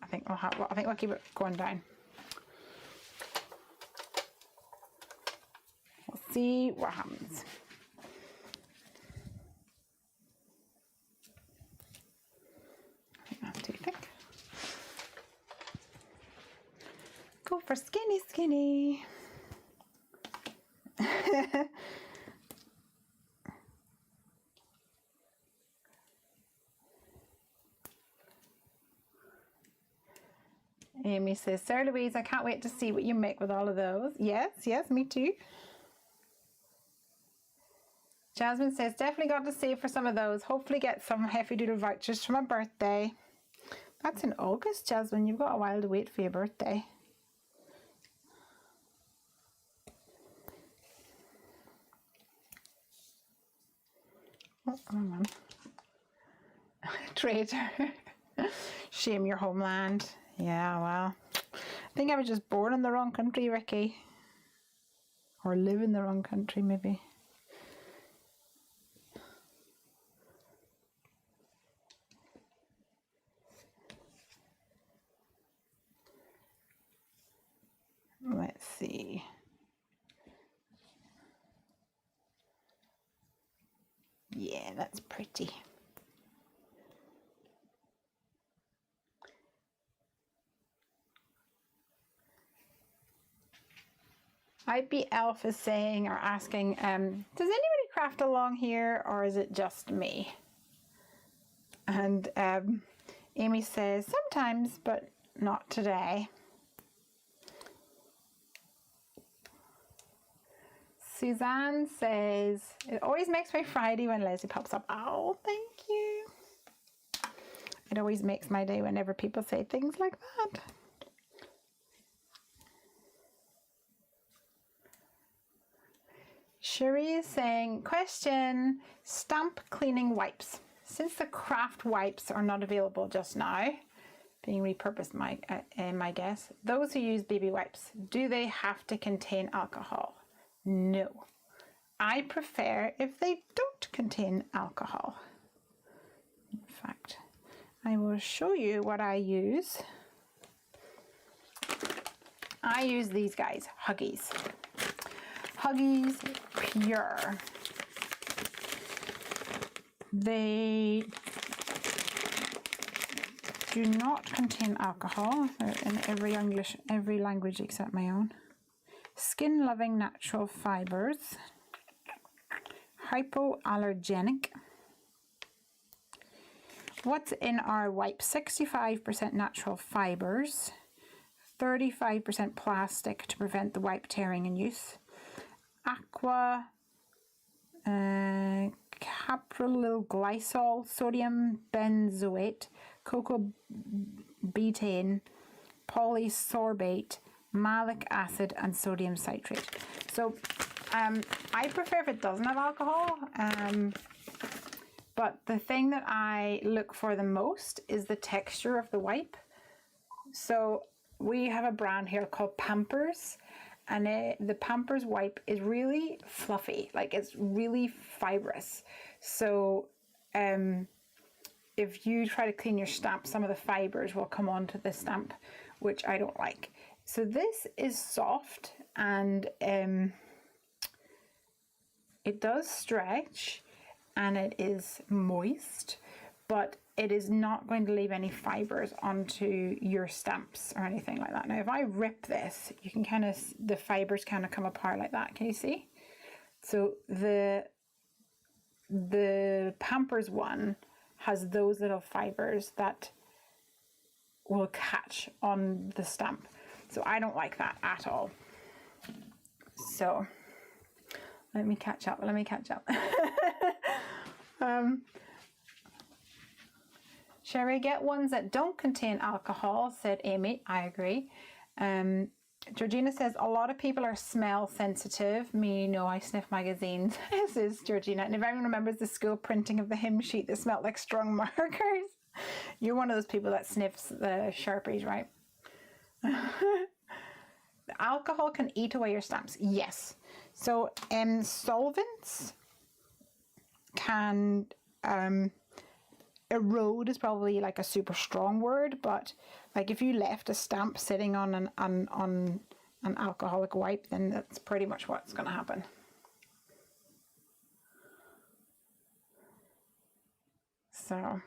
I think we'll keep it going down. We'll see what happens. I think that's too thick. Go for skinny, skinny. Amy says, Sarah Louise, I can't wait to see what you make with all of those. Yes, yes, me too. Jasmine says, definitely got to save for some of those. Hopefully get some Heffy Doodle vouchers for my birthday. That's in August, Jasmine. You've got a while to wait for your birthday. Oh, come on. Traitor. Shame your homeland. Yeah, well, I think I was just born in the wrong country, Ricky. Or live in the wrong country, maybe. Let's see. Yeah, that's pretty. IB Elf is saying or asking, does anybody craft along here or is it just me? And Amy says, sometimes, but not today. Suzanne says, it always makes my Friday when Lesley pops up. Oh, thank you. It always makes my day whenever people say things like that. Cherie is saying, question, stamp cleaning wipes. Since the craft wipes are not available just now, being repurposed, my guess, those who use baby wipes, do they have to contain alcohol? No. I prefer if they don't contain alcohol. In fact, I will show you what I use. I use these guys, Huggies. Huggies Pure. do not contain alcohol. They're in every language except my own. Skin loving natural fibers. Hypoallergenic. What's in our wipe? 65% natural fibers, 35% plastic to prevent the wipe tearing in use. Aqua caprylyl glycol, sodium benzoate, cocoa betaine, polysorbate, malic acid, and sodium citrate. So I prefer if it doesn't have alcohol, but the thing that I look for the most is the texture of the wipe. So we have a brand here called Pampers, and the Pampers wipe is really fluffy, like it's really fibrous. So if you try to clean your stamp, some of the fibers will come onto the stamp, which I don't like. So this is soft, and it does stretch, and it is moist, but it is not going to leave any fibers onto your stamps or anything like that. Now, if I rip this, you can kind of, the fibers kind of come apart like that. Can you see? So the Pampers one has those little fibers that will catch on the stamp. So I don't like that at all. So let me catch up. Sherry, get ones that don't contain alcohol, said Amy. I agree. Georgina says, a lot of people are smell sensitive. Me, no, I sniff magazines, says Georgina. And if anyone remembers the school printing of the hymn sheet that smelled like strong markers, you're one of those people that sniffs the Sharpies, right? The alcohol can eat away your stamps. Yes. So solvents can erode is probably like a super strong word, but like if you left a stamp sitting on an alcoholic wipe, then that's pretty much what's going to happen. So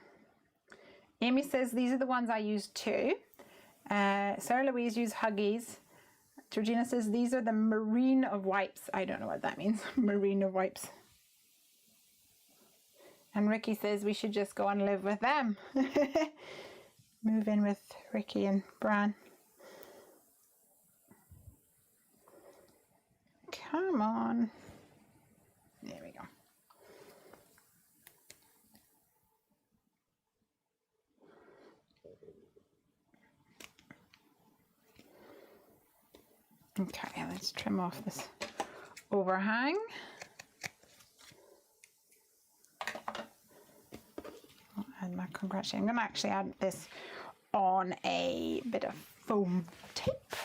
Amy says these are the ones I use too. Sarah Louise used Huggies. Georgina says these are the marine of wipes. I don't know what that means. Marine of wipes. And Ricky says we should just go and live with them. Move in with Ricky and Bran. Come on. There we go. Okay, let's trim off this overhang. I'll add my congratulations. I'm going to actually add this on a bit of foam tape.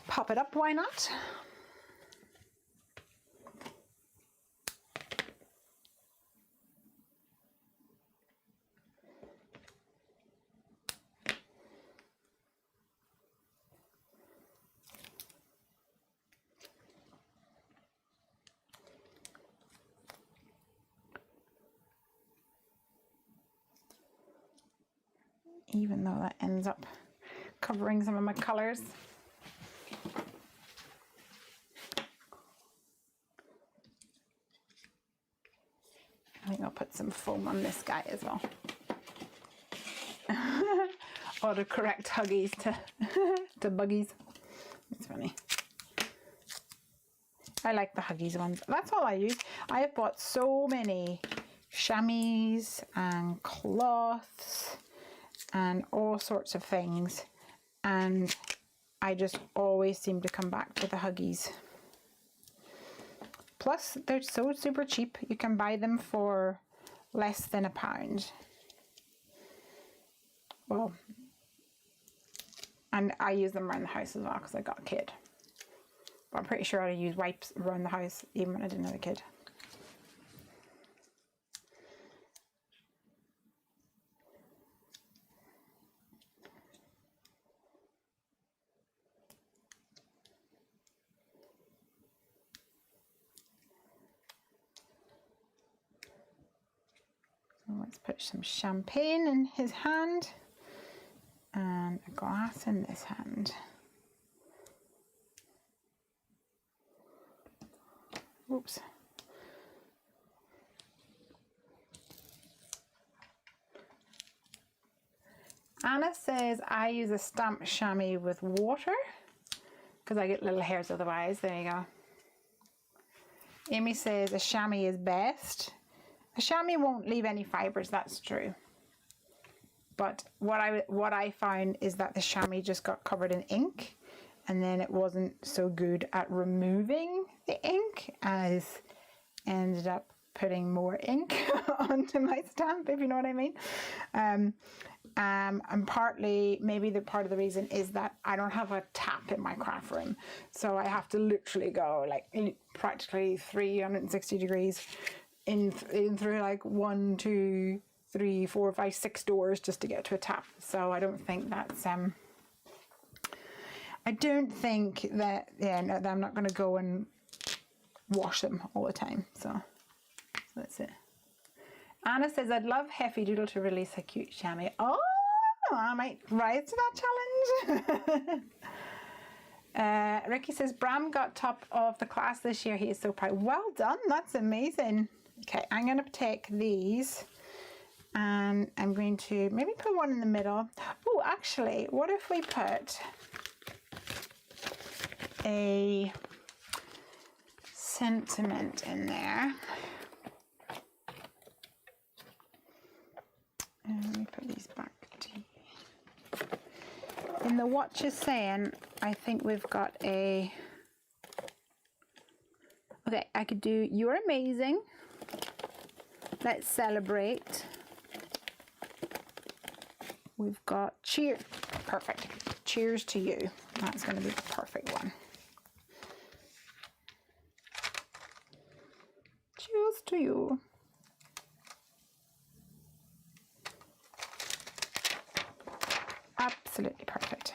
Pop it up, why not? Even though that ends up covering some of my colors. I think I'll put some foam on this guy as well. Autocorrect Huggies to buggies. It's funny. I like the Huggies ones. That's all I use. I have bought so many chamois and cloths and all sorts of things, and I just always seem to come back to the Huggies. Plus, they're so super cheap. You can buy them for less than £1. Well, and I use them around the house as well because I got a kid. But I'm pretty sure I use wipes around the house even when I didn't have a kid. Let's put some champagne in his hand and a glass in this hand. Oops. Anna says I use a stamp chamois with water because I get little hairs otherwise. There you go. Amy says a chamois is best. A chamois won't leave any fibers, that's true. But what I found is that the chamois just got covered in ink, and then it wasn't so good at removing the ink as ended up putting more ink onto my stamp, if you know what I mean. And partly, maybe the part of the reason is that I don't have a tap in my craft room. So I have to literally go like practically 360 degrees in through like 1, 2, 3, 4, 5, 6 doors just to get to a tap. So I don't think that's, I don't think that, yeah, no, I'm not going to go and wash them all the time. So that's it. Anna says, I'd love Heffy Doodle to release a cute chamois. Oh, I might rise to that challenge. Ricky says, Bram got top of the class this year. He is so proud. Well done. That's amazing. Okay, I'm going to take these and I'm going to maybe put one in the middle. Oh, actually, what if we put a sentiment in there? And let me put these back to you. In the watch is saying, I think we've got a, okay, I could do you're amazing, let's celebrate, we've got cheer, perfect, cheers to you, that's going to be the perfect one. Cheers to you. Absolutely perfect.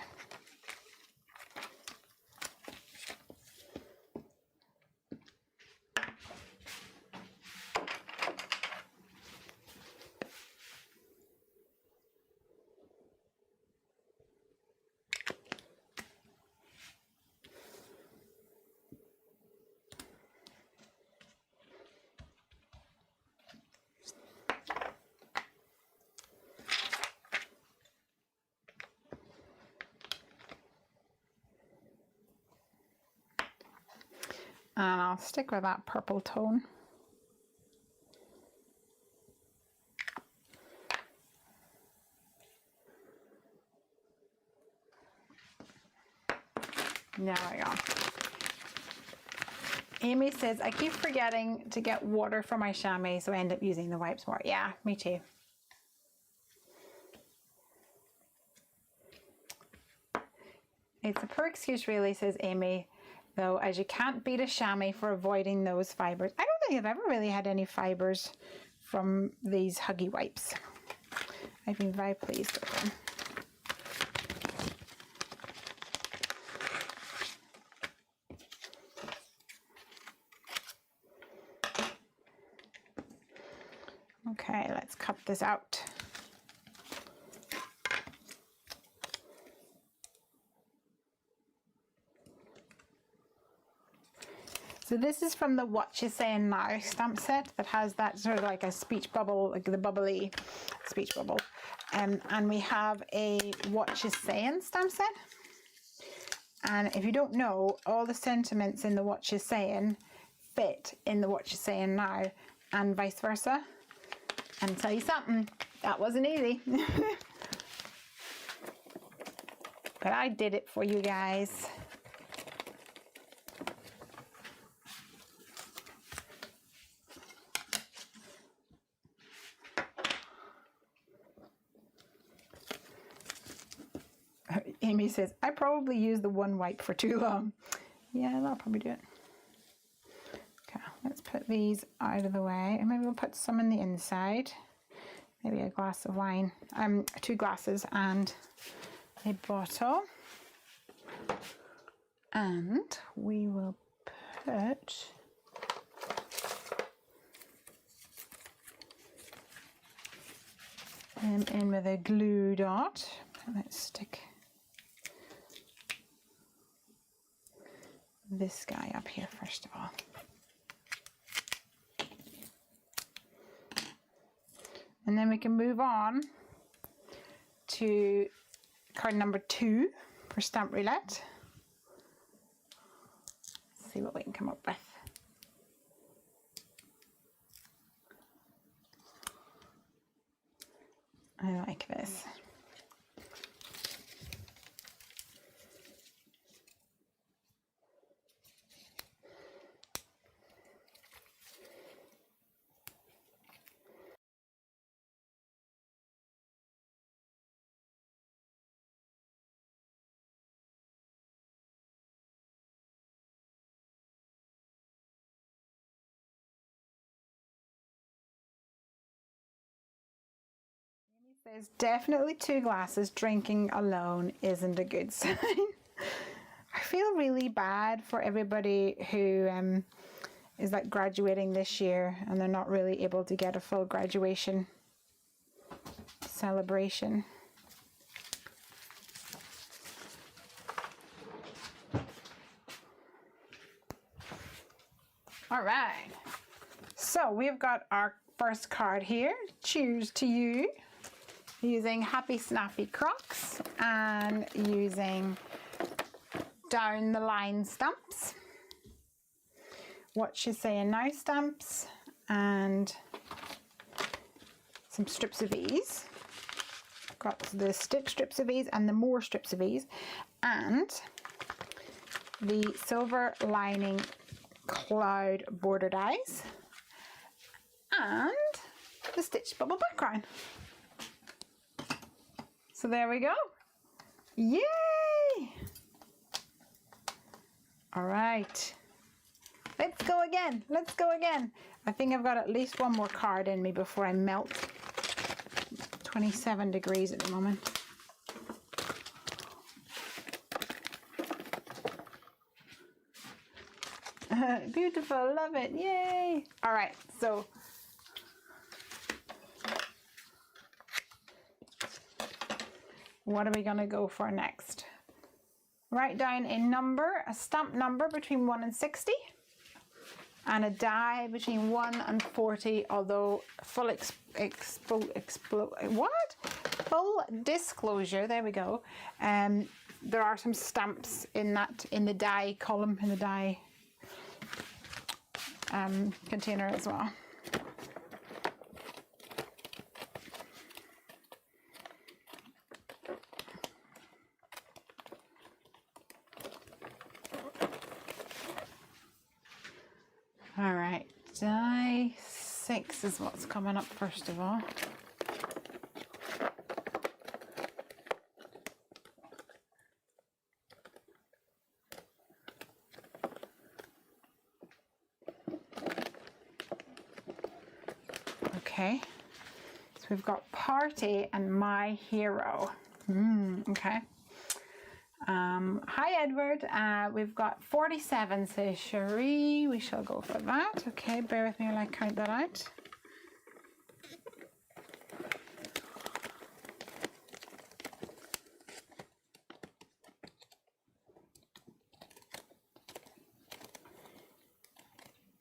And I'll stick with that purple tone. There we go. Amy says, I keep forgetting to get water for my chamois, so I end up using the wipes more. Yeah, me too. It's a poor excuse really, says Amy, though, as you can't beat a chamois for avoiding those fibers. I don't think I've ever really had any fibers from these Huggy wipes. I've been very pleased with them. Okay, let's cut this out. So this is from the What You Saying Now stamp set that has that sort of like a speech bubble, like the bubbly speech bubble. And we have a What You Saying stamp set. And if you don't know, all the sentiments in the What You Saying fit in the What You Saying Now and vice versa. And I'll tell you something, that wasn't easy. But I did it for you guys. Amy says, I probably used the one wipe for too long. Yeah, that'll probably do it. Okay, let's put these out of the way. And maybe we'll put some in the inside. Maybe a glass of wine. 2 glasses and a bottle. And we will put them in with a glue dot. Let's stick this guy up here first of all. And then we can move on to card number 2 for Stamp Roulette. Let's see what we can come up with. I like this. Says definitely 2 glasses, drinking alone isn't a good sign. I feel really bad for everybody who is like graduating this year and they're not really able to get a full graduation celebration. All right, so we've got our first card here. Cheers to you. Using Happy Snappy Crocs and using down the line stamps. What she's saying now stamps and some strips of ease. Got the stick strips of ease and the more strips of ease and the silver lining cloud border dies and the stitch bubble background. So there we go. Yay! All right. Let's go again. Let's go again. I think I've got at least one more card in me before I melt. 27 degrees at the moment. Beautiful. Love it. Yay! All right. So what are we going to go for next? Write down a number, a stamp number between 1 and 60, and a die between 1 and 40, although full full disclosure, there we go. There are some stamps in the die column, in the die container as well. All right, die 6 is what's coming up first of all. Okay, so we've got Party and My Hero. Okay. Hi Edward, we've got 47, says Cherie. We shall go for that. Okay, bear with me while I count that out.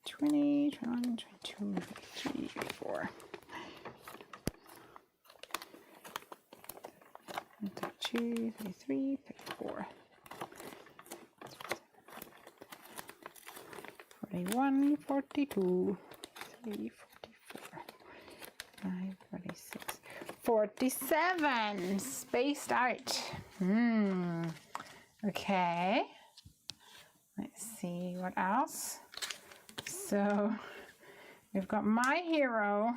$20, $21, $22, $23, $24. 32, 33, 34. 41, 42, 43, 44, 5, 46, 47. Spaced out. Okay. Let's see what else. So we've got My Hero.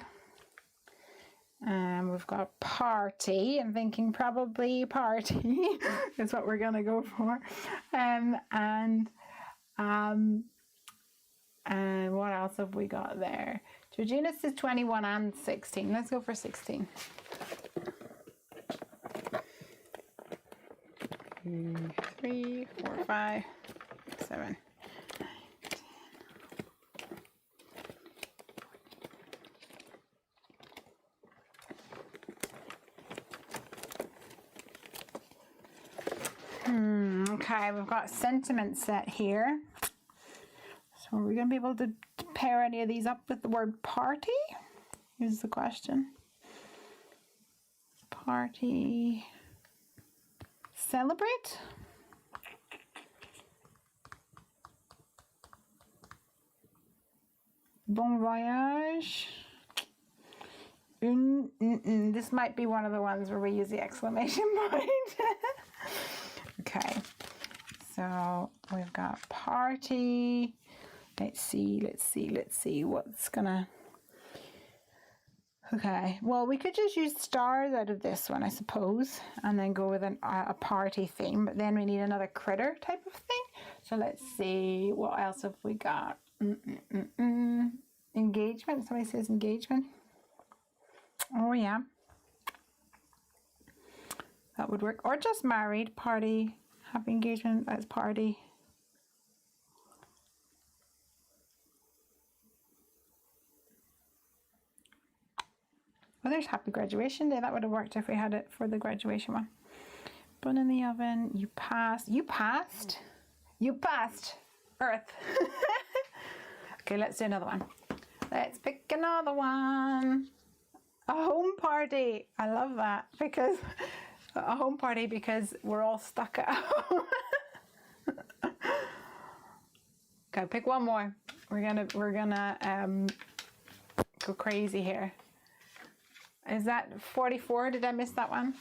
We've got Party. I'm thinking probably Party is what we're gonna go for. And what else have we got there? Georgina says 21 and 16. Let's go for 16. 2, 3, 4, 5, 7. 9, 10. Okay, we've got a sentiment set here. So are we going to be able to pair any of these up with the word party? Here's the question. Party. Celebrate. Bon voyage. This might be one of the ones where we use the exclamation point. Okay, so we've got party. Let's see what's gonna. Okay, well, we could just use stars out of this one, I suppose, and then go with a party theme, but then we need another critter type of thing. So let's see, what else have we got? Engagement. Somebody says engagement. Oh yeah, that would work. Or just married. Party. Happy engagement. That's party. Well, there's happy graduation day. That would have worked if we had it for the graduation one. Bun in the oven. You passed. You passed. You passed Earth. Okay, let's do another one. Let's pick another one. A home party. I love that, because a home party because we're all stuck at home. Okay, pick one more. We're gonna go crazy here. Is that 44? Did I miss that one?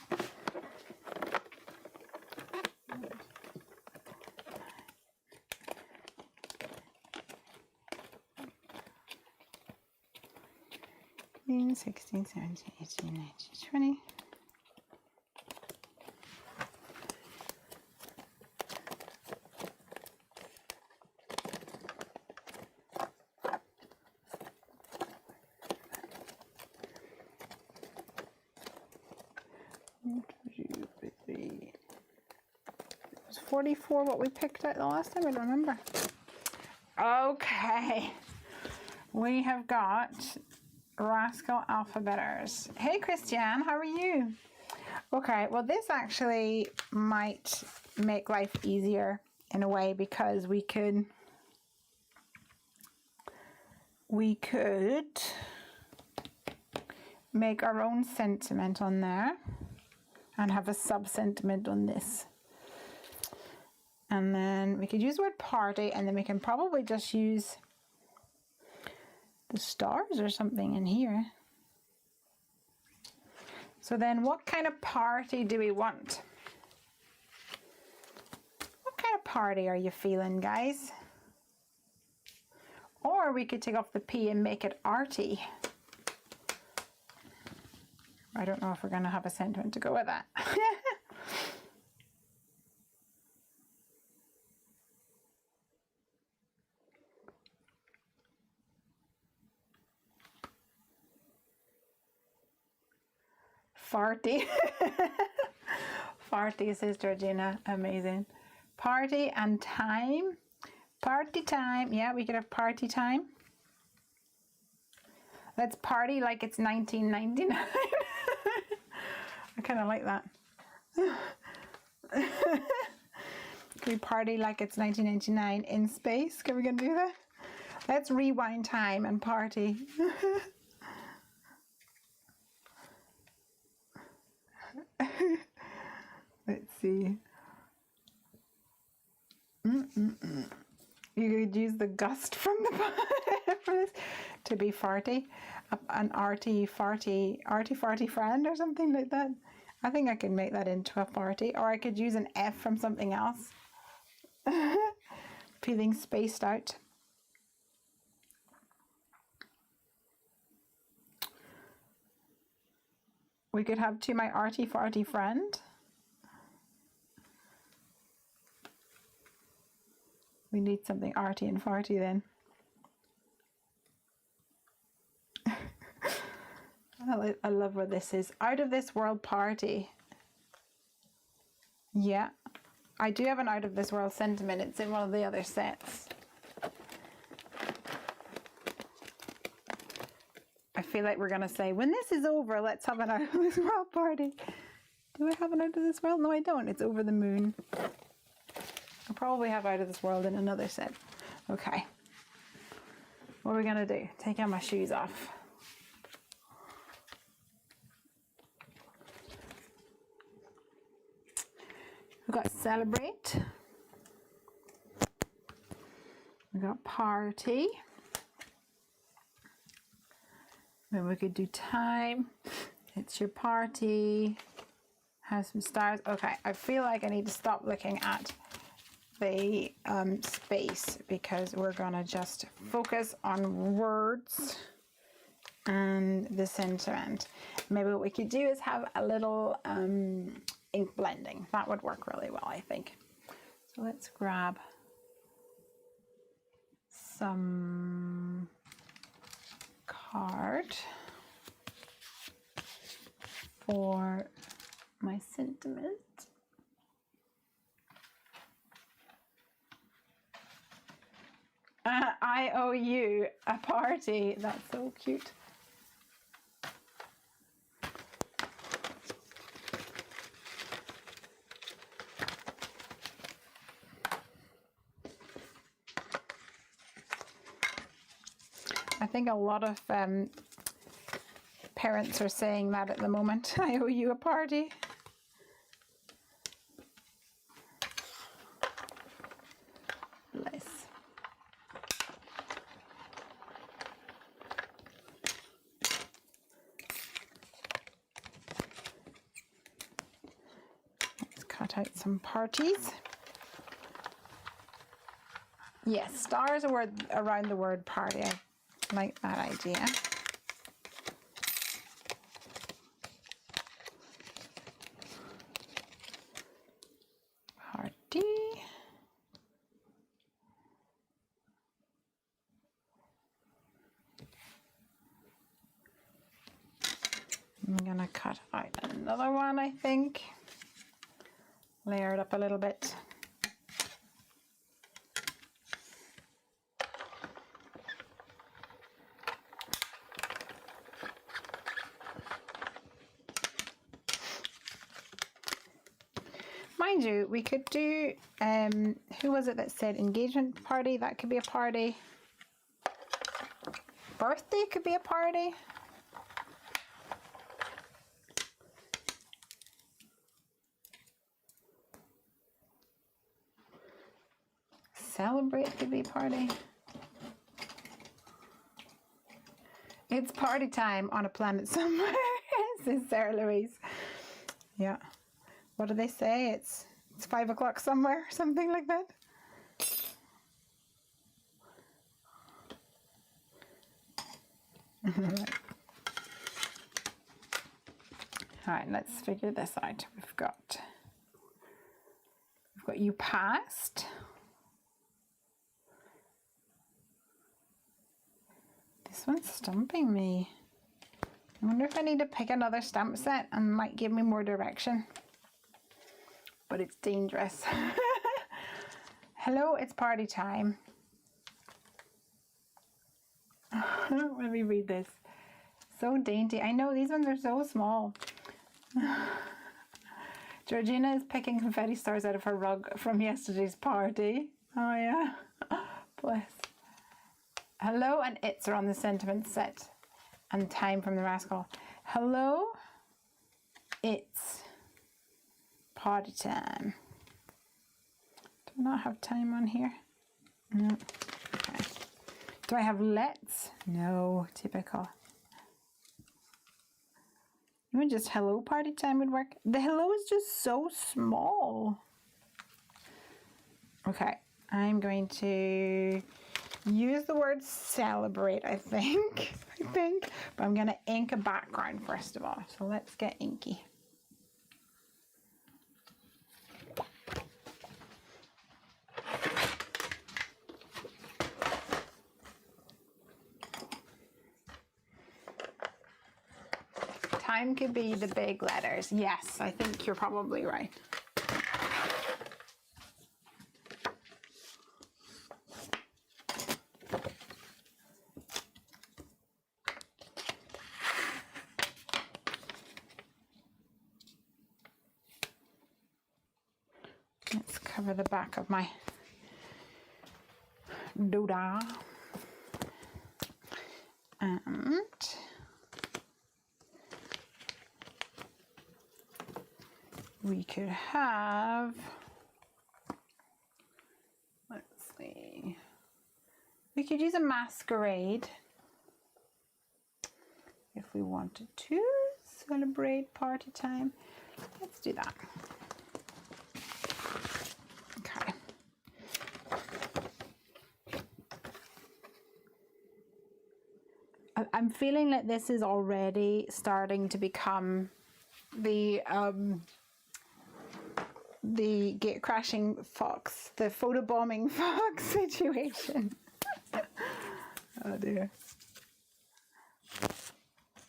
16, 17, 18, 19, 20. Was 44 what we picked out the last time? I don't remember. Okay. We have got Rascal Alphabeters. Hey Christiane, how are you? Okay, well this actually might make life easier in a way, because we could make our own sentiment on there and have a sub-sentiment on this. And then we could use the word party, and then we can probably just use the stars or something in here. So then what kind of party do we want? What kind of party are you feeling, guys? Or we could take off the P and make it arty. I don't know if we're going to have a sentiment to go with that. Farty. Farty, says Georgina. Amazing. Party and time. Party time. Yeah, we could have party time. Let's party like it's 1999. I kind of like that. Can we party like it's 1999 in space? Can we gonna do that? Let's rewind time and party. Let's see. You could use the gust from the for this to be farty, an arty farty friend or something like that. I think I can make that into a farty, or I could use an F from something else. Feeling spaced out. We could have to my arty farty friend. We need something arty and farty then. I love where this is. Out of this world party. Yeah. I do have an out of this world sentiment. It's in one of the other sets. I feel like we're going to say, when this is over, let's have an out of this world party. Do I have an out of this world? No, I don't. It's over the moon. probably have Out of This World in another set. Okay. What are we gonna do? Take out my shoes off. We've got Celebrate. We've got Party. Then we could do Time. It's your party. Have some stars. Okay, I feel like I need to stop looking at the space because we're gonna just focus on words and the sentiment. Maybe what we could do is have a little ink blending. That would work really well, I think. So let's grab some card for my sentiment. I owe you a party. That's so cute. I think a lot of parents are saying that at the moment. I owe you a party. Bless. Let's cut out some parties. Yes, stars are around the word party. I like that idea. Party. I'm gonna cut out another one, I think. Layer it up a little bit. Mind you, we could do, who was it that said engagement party? That could be a party. Birthday could be a party. Celebrate could be a party. It's party time on a planet somewhere, says Sarah Louise. Yeah. What do they say? It's 5 o'clock somewhere, something like that. All right, let's figure this out. We've got you passed. This one's stumping me. I wonder if I need to pick another stamp set and might give me more direction. But it's dangerous. Hello, it's party time. Let me read this. So dainty. I know, these ones are so small. Georgina is picking confetti stars out of her rug from yesterday's party. Oh yeah. Bless. Hello and it's are on the sentiment set. And time from the Rascal. Hello, it's party time. Do I not have time on here? No. Okay. Do I have let's? No, typical. Even just hello party time would work. The hello is just so small. Okay, I'm going to use the word celebrate, I think. But I'm going to ink a background first of all. So let's get inky. Time could be the big letters. Yes, I think you're probably right. Let's cover the back of my doodah. And we could have, let's see, we could use a masquerade if we wanted to celebrate party time. Let's do that. Okay. I'm feeling that this is already starting to become the gate crashing fox, the photobombing fox situation. Oh dear.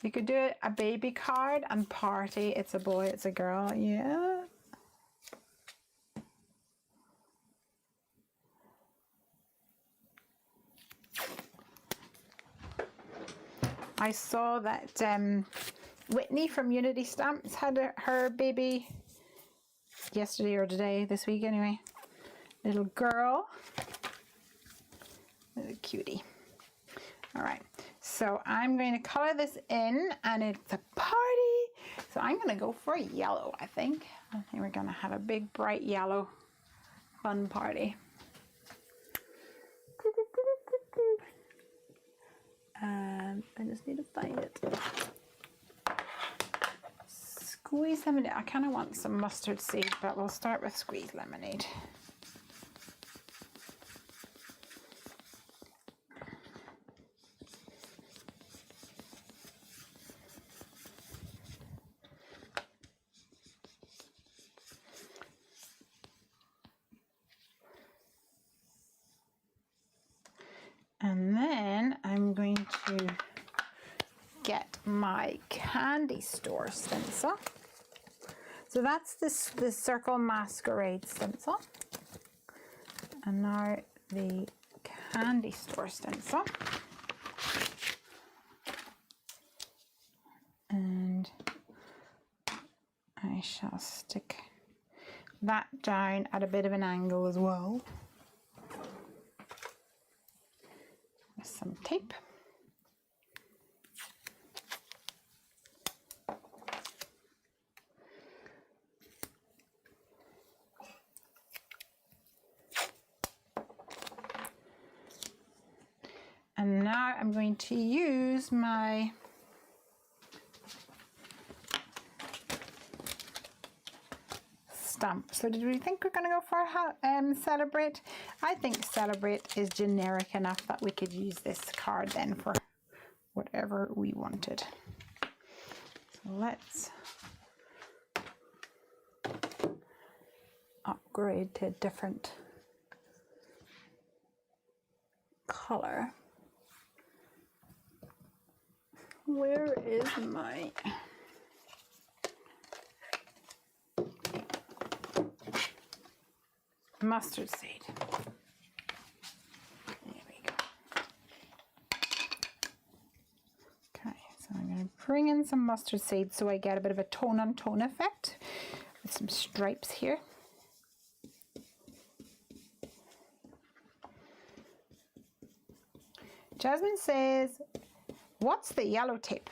You could do a baby card and party. It's a boy, it's a girl. Yeah. I saw that Whitney from Unity Stamps had her baby yesterday or today, this week anyway. Little girl. Little cutie. All right. So I'm going to color this in, and it's a party. So I'm going to go for yellow, I think. I think we're going to have a big, bright yellow fun party. I just need to find it. Squeeze lemonade. I kind of want some mustard seed, but we'll start with squeeze lemonade. And then I'm going to get my candy store stencil. So that's the Circle Masquerade stencil. And now the candy store stencil. And I shall stick that down at a bit of an angle as well. With some tape. And now I'm going to use my stamp. So did we think we're going to go for Celebrate? I think Celebrate is generic enough that we could use this card then for whatever we wanted. So let's upgrade to a different color. Where is my mustard seed? There we go. Okay, so I'm going to bring in some mustard seed so I get a bit of a tone-on-tone effect with some stripes here. Jasmine says, what's the yellow tape?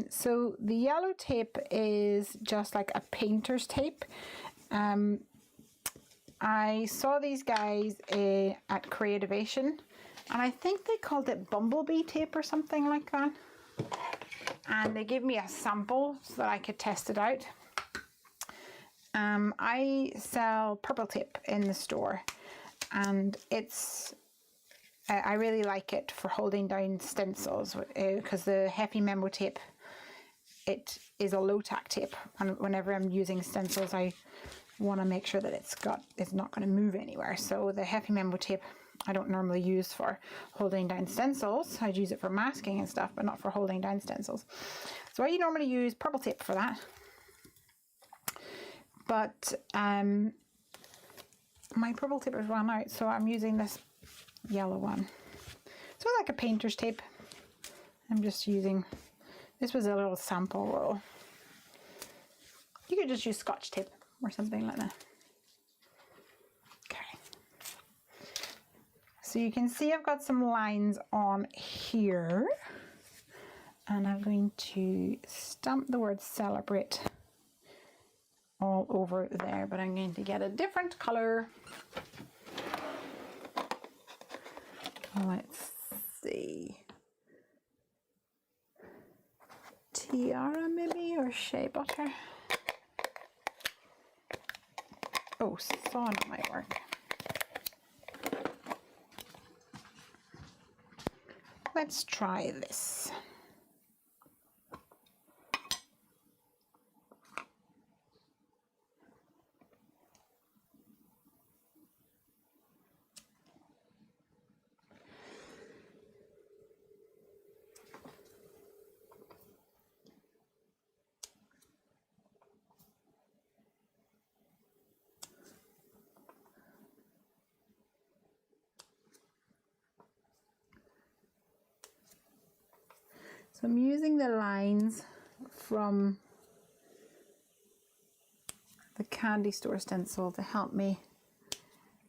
So the yellow tape is just like a painter's tape. I saw these guys at Creativation, and I think they called it bumblebee tape or something like that. And they gave me a sample so that I could test it out. I sell purple tape in the store, and I really like it for holding down stencils because the Heffy memo tape, it is a low tack tape, and whenever I'm using stencils I want to make sure that it's not going to move anywhere. So the Heffy memo tape I don't normally use for holding down stencils. I'd use it for masking and stuff, but not for holding down stencils. So I normally use purple tape for that. But my purple tape has run out, so I'm using this yellow one. So like a painter's tape. I'm just using, this was a little sample roll. You could just use Scotch tape or something like that. So you can see I've got some lines on here, and I'm going to stamp the word celebrate all over there, but I'm going to get a different color. Let's see. Tiara maybe, or shea butter. Oh, sauna might work. Let's try this. So I'm using the lines from the candy store stencil to help me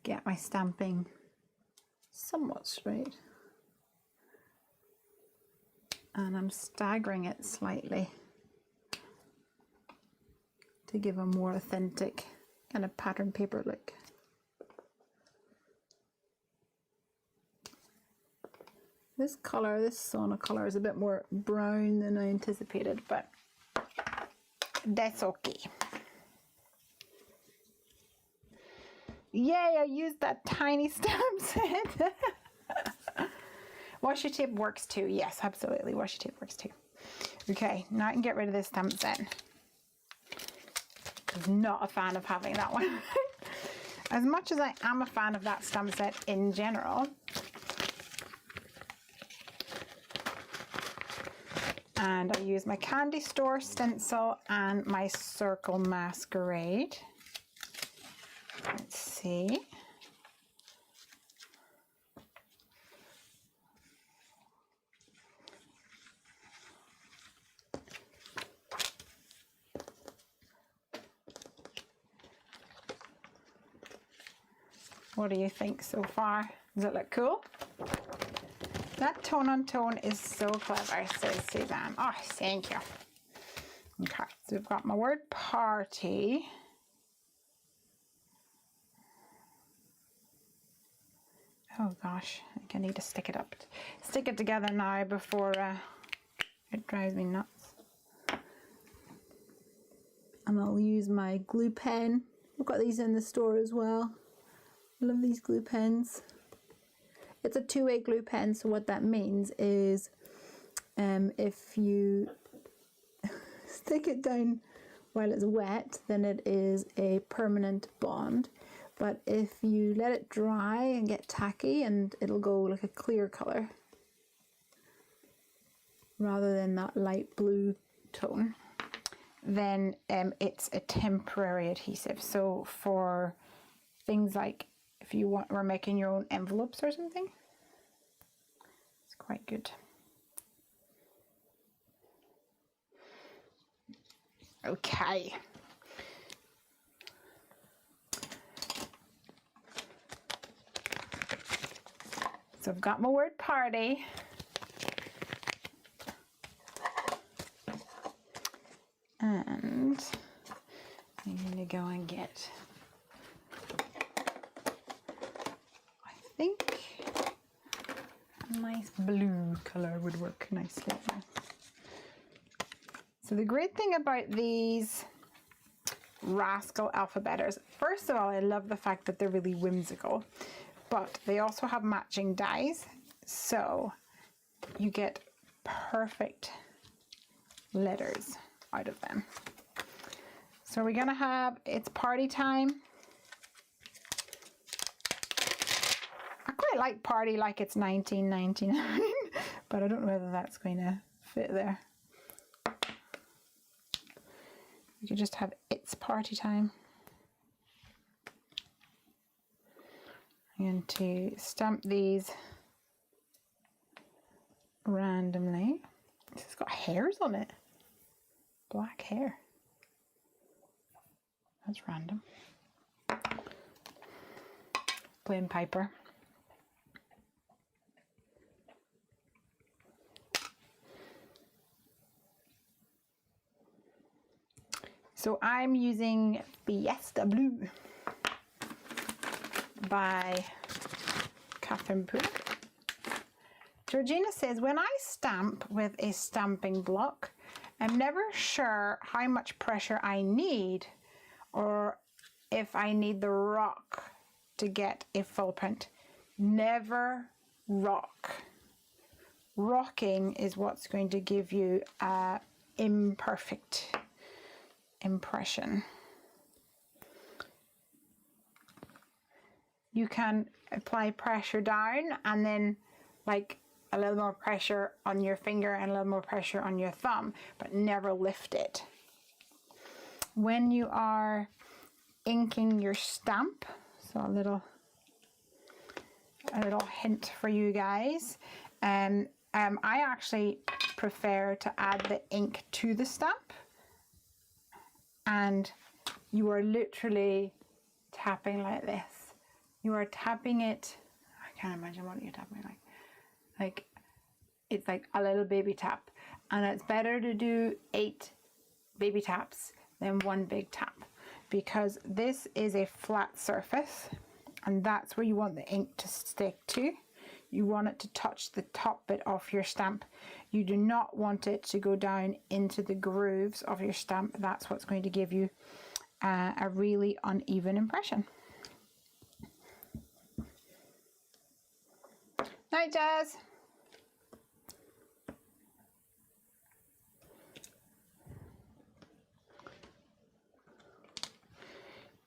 get my stamping somewhat straight. And I'm staggering it slightly to give a more authentic kind of pattern paper look. This color, this sauna color, is a bit more brown than I anticipated, but that's okay. Yay, I used that tiny stamp set. Washi tape works too. Yes, absolutely. Washi tape works too. Okay, now I can get rid of this stamp set. I'm not a fan of having that one. As much as I am a fan of that stamp set in general, and I use my candy store stencil and my circle masquerade. Let's see. What do you think so far? Does it look cool? That tone on tone is so clever, says Suzanne. Oh, thank you. Okay, so we've got my word party. Oh gosh, I think I need to stick it together now before it drives me nuts. And I'll use my glue pen. I've got these in the store as well. I love these glue pens. It's a two-way glue pen, so what that means is if you stick it down while it's wet, then it is a permanent bond. But if you let it dry and get tacky, and it'll go like a clear color rather than that light blue tone, then it's a temporary adhesive. So for things like if you were making your own envelopes or something, it's quite good. Okay. So I've got my word party. And I'm going to go and get, I think, a nice blue color would work nicely. So the great thing about these Rascal alphabeters, first of all, I love the fact that they're really whimsical, but they also have matching dies, so you get perfect letters out of them. So we're gonna have It's Party Time. I quite like Party Like It's 1999, but I don't know whether that's going to fit there. You could just have It's Party Time. I'm going to stamp these randomly. This has got hairs on it. Black hair. That's random. Plain paper. So I'm using Fiesta Blue by Catherine Poole. Georgina says, when I stamp with a stamping block, I'm never sure how much pressure I need or if I need the rock to get a full print. Never rock. Rocking is what's going to give you an imperfect impression. You can apply pressure down and then like a little more pressure on your finger and a little more pressure on your thumb, but never lift it. When you are inking your stamp, so a little hint for you guys, I actually prefer to add the ink to the stamp, and you are literally tapping like this. You are tapping it, I can't imagine what you're tapping like. Like, it's like a little baby tap, and it's better to do 8 baby taps than 1 big tap, because this is a flat surface and that's where you want the ink to stick to. You want it to touch the top bit of your stamp. You do not want it to go down into the grooves of your stamp. That's what's going to give you a really uneven impression. Night, Jazz.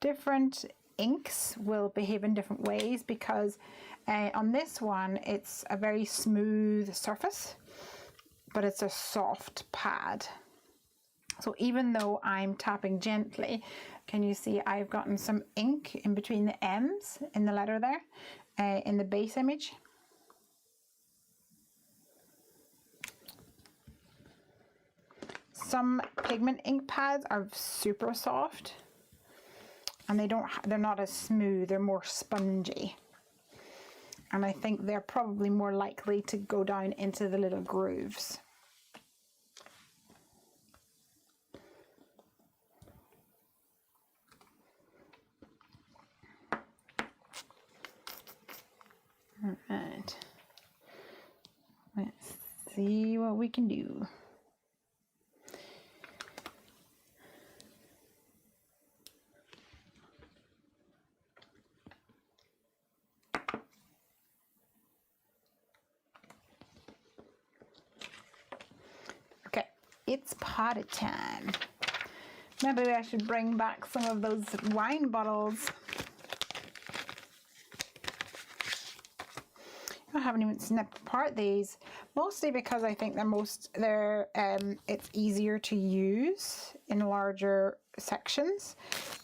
Different inks will behave in different ways, because on this one it's a very smooth surface, but it's a soft pad. So even though I'm tapping gently, can you see I've gotten some ink in between the M's in the letter there, in the base image. Some pigment ink pads are super soft, and they're not as smooth, they're more spongy. And I think they're probably more likely to go down into the little grooves. All right, let's see what we can do. It's party time. Maybe I should bring back some of those wine bottles. I haven't even snipped apart these, mostly because I think it's easier to use in larger sections.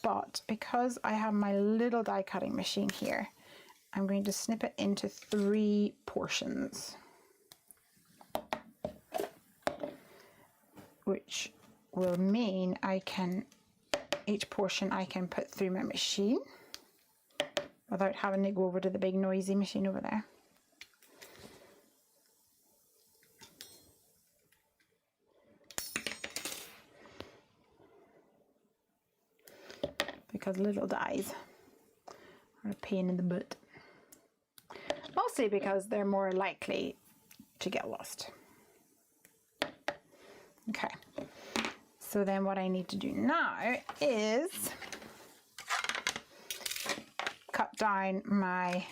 But because I have my little die cutting machine here, I'm going to snip it into 3 portions, which will mean each portion I can put through my machine without having to go over to the big noisy machine over there. Because little dies are a pain in the butt. Mostly because they're more likely to get lost. Okay, so then what I need to do now is cut down my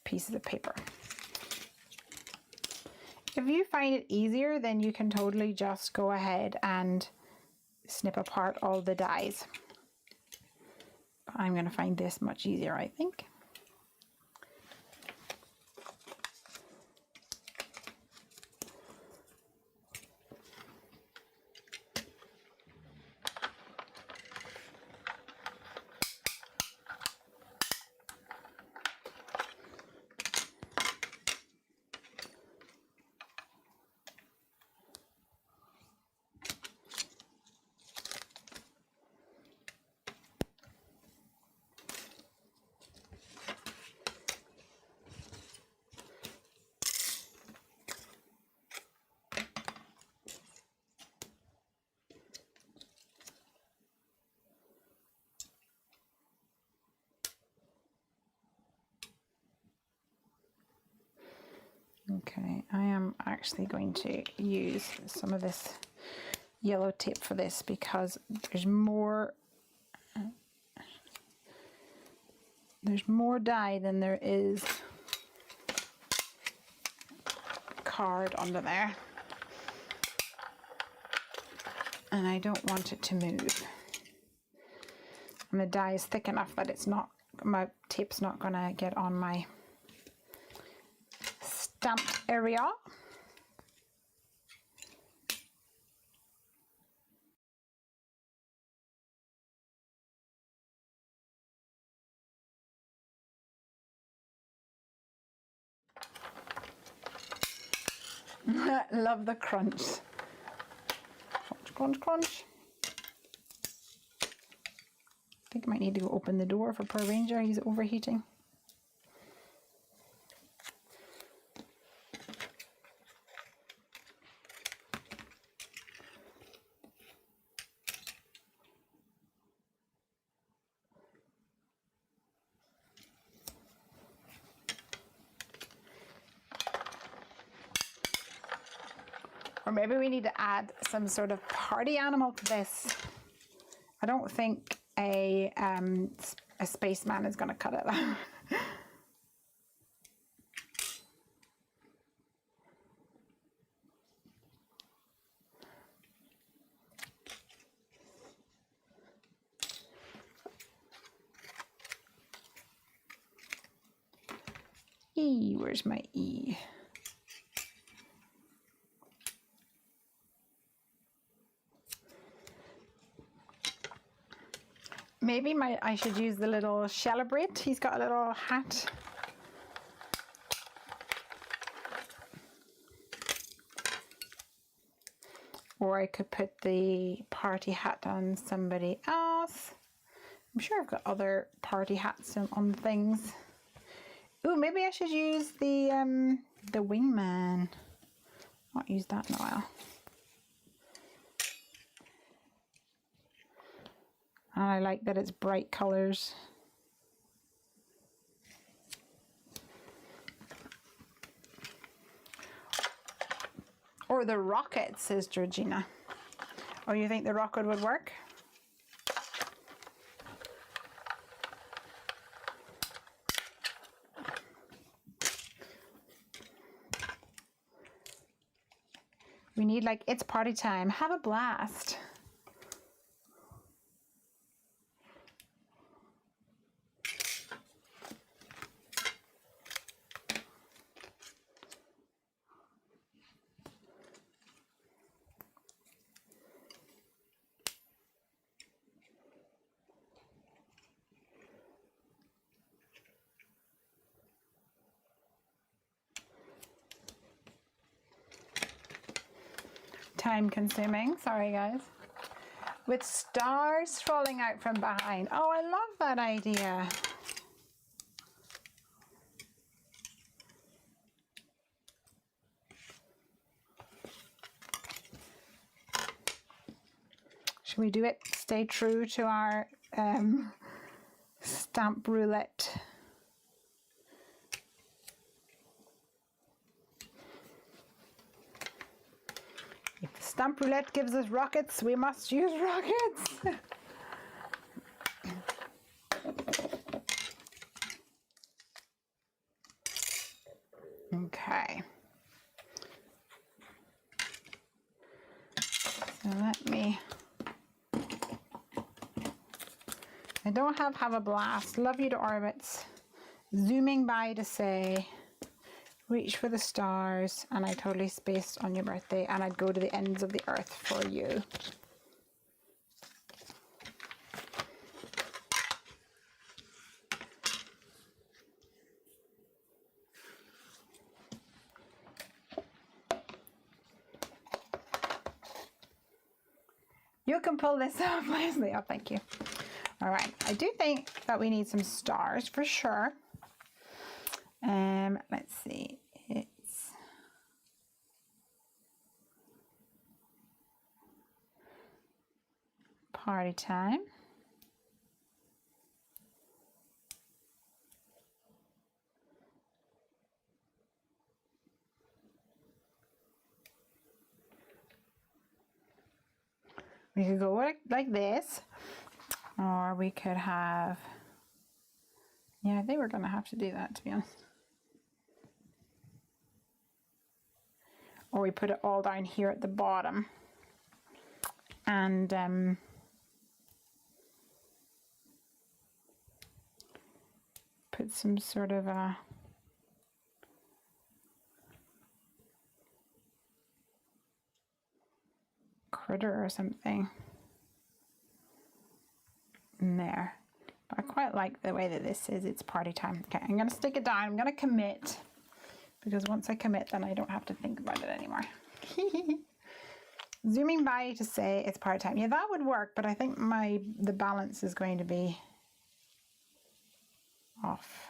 pieces of paper. If you find it easier, then you can totally just go ahead and snip apart all the dies. I'm going to find this much easier, I think. Okay, I am actually going to use some of this yellow tape for this because there's more dye than there is card under there, and I don't want it to move. And the dye is thick enough that it's not, my tape's not gonna get on my stamped area. Love the crunch. Crunch, crunch, crunch. I think I might need to go open the door for poor Ranger. He's overheating. Or maybe we need to add some sort of party animal to this. I don't think a spaceman is going to cut it. E, where's my E? Maybe I should use the little celebrate. He's got a little hat. Or I could put the party hat on somebody else. I'm sure I've got other party hats on things. Ooh, maybe I should use the wingman. Not used that in a while. And I like that it's bright colors. Or the rocket, says Georgina. Oh, you think the rocket would work? We need like, it's party time. Have a blast. Time consuming, sorry guys. With stars falling out from behind. Oh, I love that idea. Should we do it? Stay true to our stamp roulette. If the stamp roulette gives us rockets, we must use rockets. Okay. So let me... I don't have a blast. Love you to orbits. Zooming by to say... Reach for the stars, and I totally spaced on your birthday, and I'd go to the ends of the earth for you. You can pull this off, Lesley. Oh, thank you. All right, I do think that we need some stars for sure. Let's see, it's party time. We could go like this, or we could have, yeah, I think we're going to have to do that, to be honest. Or we put it all down here at the bottom, and put some sort of a critter or something in there. But I quite like the way that this is. It's party time. Okay, I'm going to stick it down. I'm going to commit, because once I commit, then I don't have to think about it anymore. Zooming by to say it's party time. Yeah, that would work, but I think the balance is going to be off.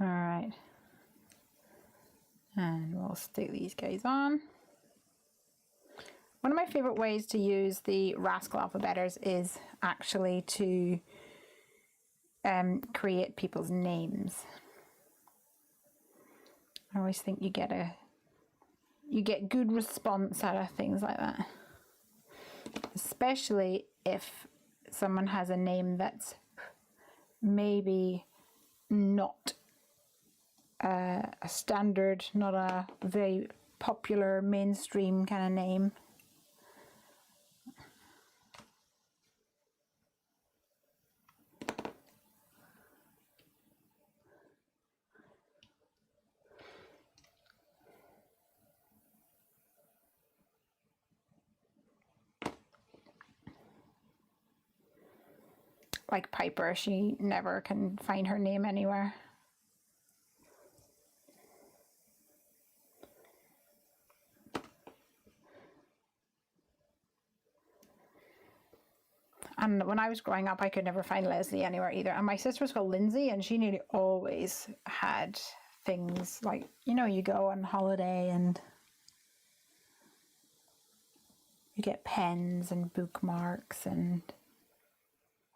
All right, and we'll stick these guys on. One of my favorite ways to use the Rascal alphabeters is actually to create people's names. I always think you get good response out of things like that, especially if someone has a name that's maybe not a standard, not a very popular mainstream kind of name. Like Piper, she never can find her name anywhere. And when I was growing up, I could never find Lesley anywhere either. And my sister was called Lindsay, and she nearly always had things like, you know, you go on holiday and you get pens and bookmarks and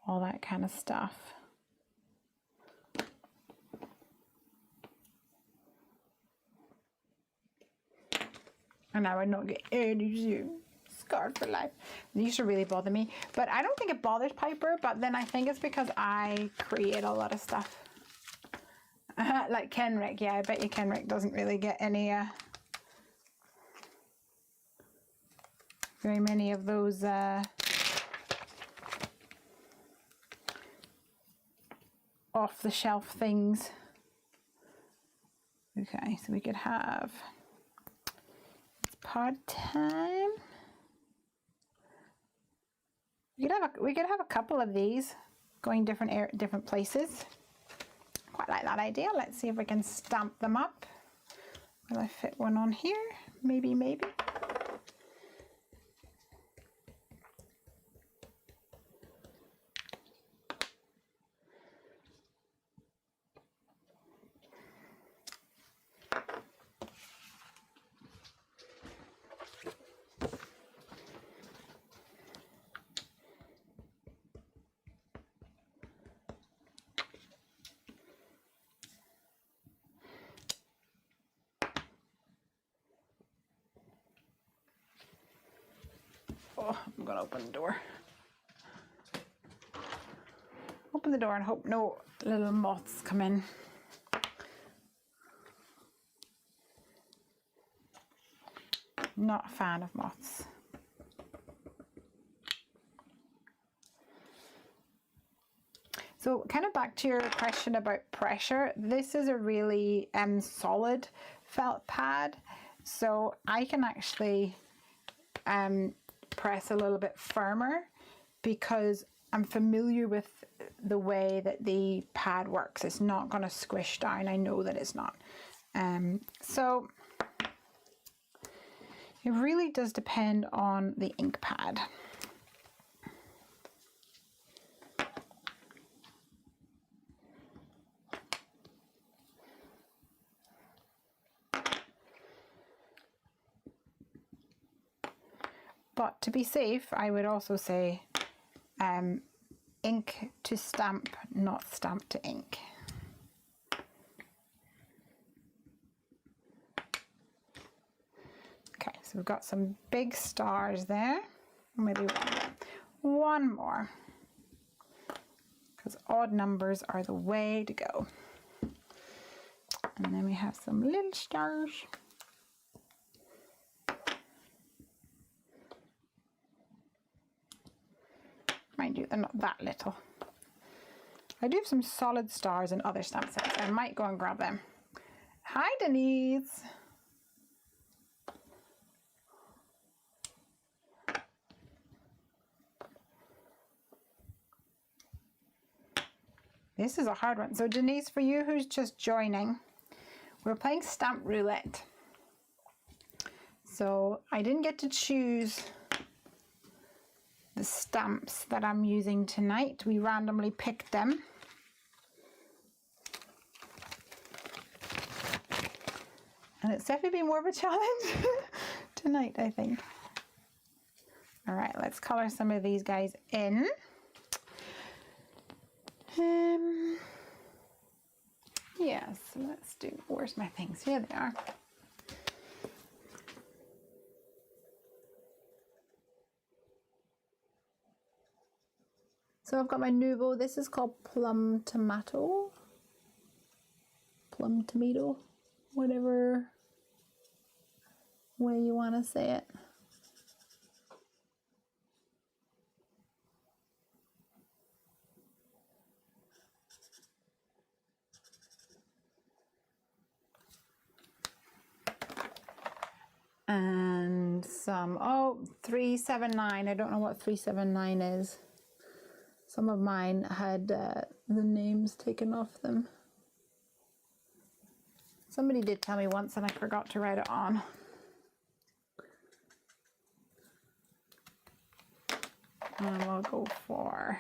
all that kind of stuff. And I would not get any scarred for life. It used to really bother me, but I don't think it bothers Piper, but then I think it's because I create a lot of stuff. Like Kenrick, yeah, I bet you Kenrick doesn't really get any very many of those off-the-shelf things. Okay, so we could have, it's pod time. We could have a couple of these going different places. Quite like that idea. Let's see if we can stamp them up. Will I fit one on here? Maybe. Oh, I'm gonna open the door. Open the door and hope no little moths come in. Not a fan of moths. So kind of back to your question about pressure, this is a really solid felt pad, so I can actually press a little bit firmer because I'm familiar with the way that the pad works. It's not going to squish down. I know that it's not. So it really does depend on the ink pad. But to be safe, I would also say ink to stamp, not stamp to ink. Okay, so we've got some big stars there. Maybe one more, because odd numbers are the way to go. And then we have some little stars. Mind you, they're not that little. I do have some solid stars and other stamp sets. I might go and grab them. Hi, Denise. This is a hard one. So Denise, for you who's just joining, we're playing Stamp Roulette. So I didn't get to choose the stamps that I'm using tonight. We randomly picked them. And it's definitely been more of a challenge tonight, I think. All right, let's color some of these guys in. Yes, let's do, where's my things? Here they are. So I've got my Nuvo. This is called Plum Tomato. Plum Tomato, whatever way you want to say it. And some, 379. I don't know what 379 is. Some of mine had the names taken off them. Somebody did tell me once and I forgot to write it on. And we'll go for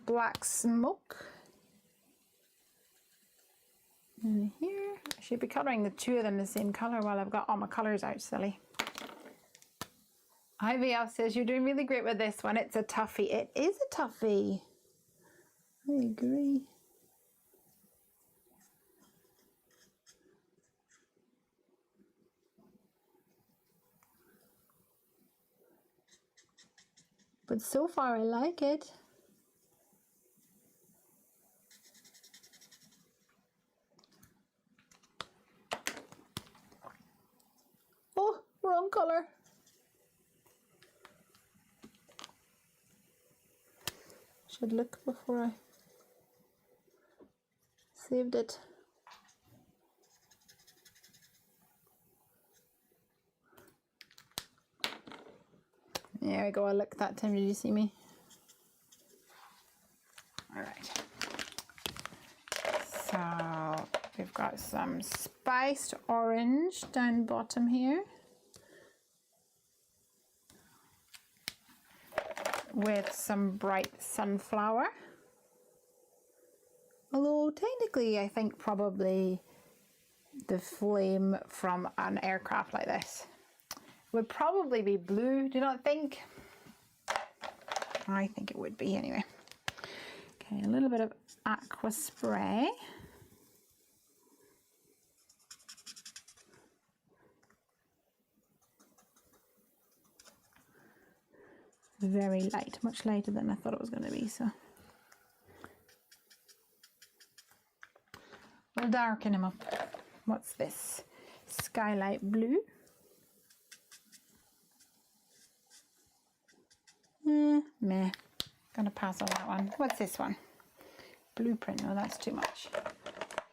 Black Smoke. In here, I should be coloring the two of them the same color while I've got all my colors out, silly. IVL says, you're doing really great with this one. It's a toughie. It is a toughie. I agree. But so far I like it. Oh, wrong color. Should look before I saved it. There we go, I looked that time, did you see me? All right. So we've got some spiced orange down bottom here. With some bright sunflower. Although technically I think probably the flame from an aircraft like this would probably be blue, do you not think? I think it would be anyway. Okay, a little bit of aqua spray. Very light, much lighter than I thought it was going to be, so we'll darken him up. What's this? Skylight blue. Meh. Gonna pass on that one. What's this one? Blueprint. No, that's too much.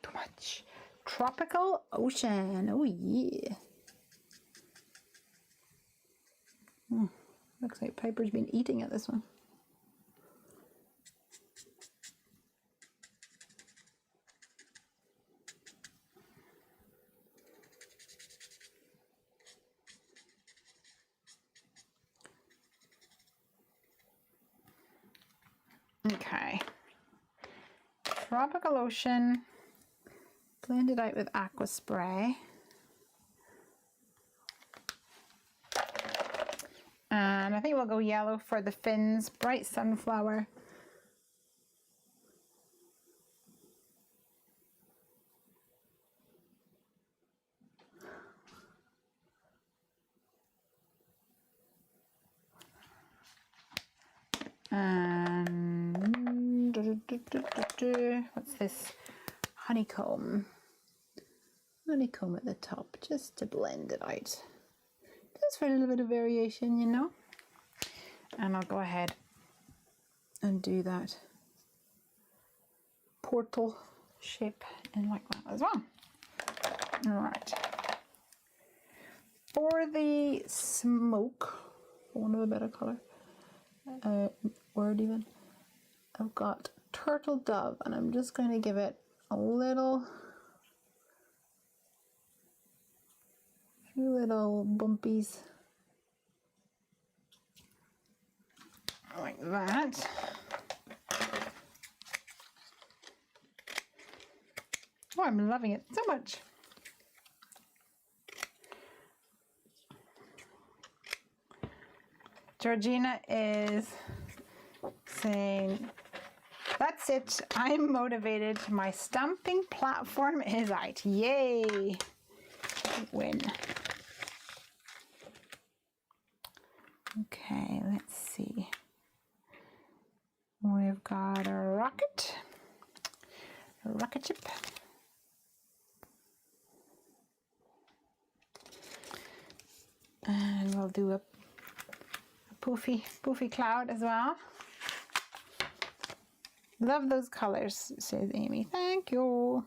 Too much. Tropical Ocean. Oh yeah. Looks like Piper's been eating at this one. Tropical Ocean, blend it out with Aqua Spray. And I think we'll go yellow for the fins, Bright Sunflower. And what's this? Honeycomb. Honeycomb at the top, just to blend it out. Just for a little bit of variation, you know. And I'll go ahead and do that portal shape in like that as well. All right. For the smoke, for want of a better color, word even, I've got Turtle Dove, and I'm just going to give it a few little bumpies like that. Oh, I'm loving it so much. Georgina is saying, that's it, I'm motivated, my stamping platform is out. Yay! Win. Okay, let's see. We've got a rocket ship. And we'll do a poofy cloud as well. Love those colors, says Amy. Thank you.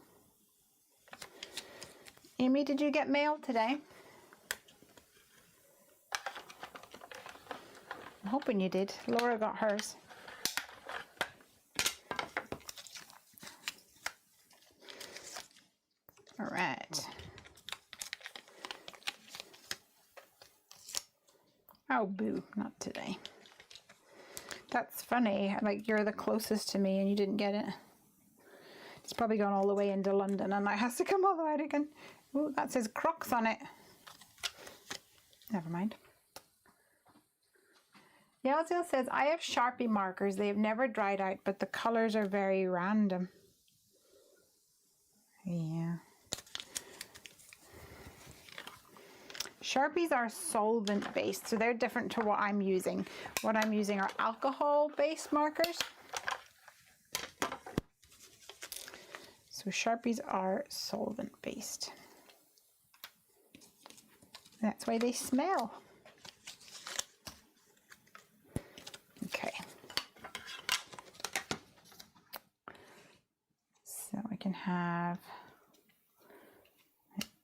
Amy, did you get mail today? I'm hoping you did. Laura got hers. All right. Oh, boo, not today. That's funny. Like, you're the closest to me and you didn't get it. It's probably gone all the way into London and it has to come all the way out again. Ooh, that says Crocs on it. Never mind. Yelzil says, I have Sharpie markers. They have never dried out, but the colors are very random. Yeah. Sharpies are solvent based, so they're different to what I'm using. What I'm using are alcohol based markers. So Sharpies are solvent based. That's why they smell. Okay. So I can have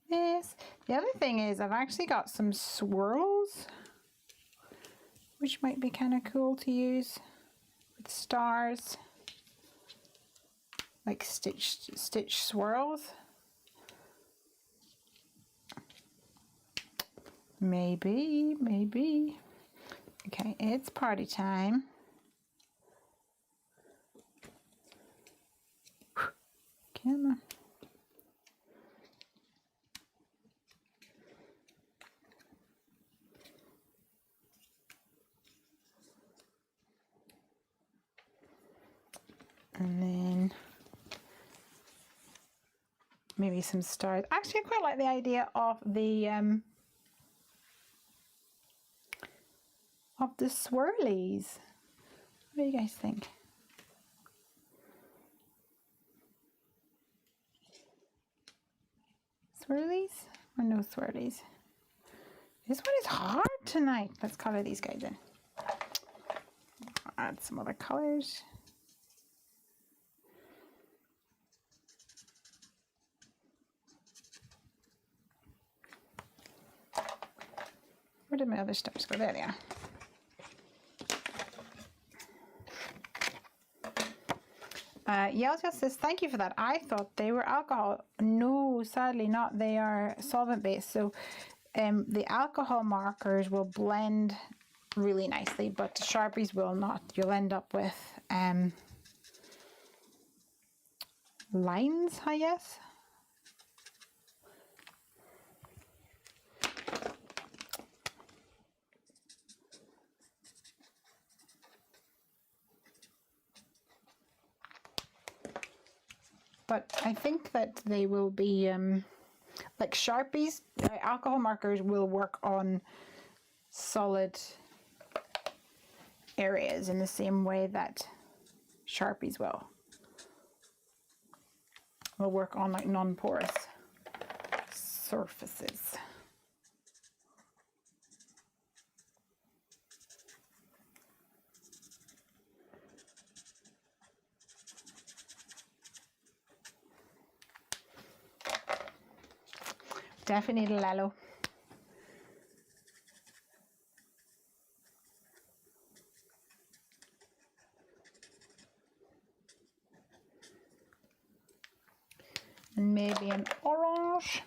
this. The other thing is I've actually got some swirls, which might be kind of cool to use with stars, like stitch swirls. Maybe. Okay, it's party time. Camera. And then maybe some stars. Actually, I quite like the idea of the swirlies. What do you guys think? Swirlies or no swirlies? This one is hard tonight. Let's color these guys in. Add some other colors. Where did my other stars go? There they are. Yelja says, thank you for that. I thought they were alcohol. No, sadly not. They are solvent based. So the alcohol markers will blend really nicely, but the Sharpies will not. You'll end up with lines, I guess. But I think that they will be like Sharpies, alcohol markers will work on solid areas in the same way that Sharpies will work on like non-porous surfaces. Definitely need a Lalo. And maybe an orange.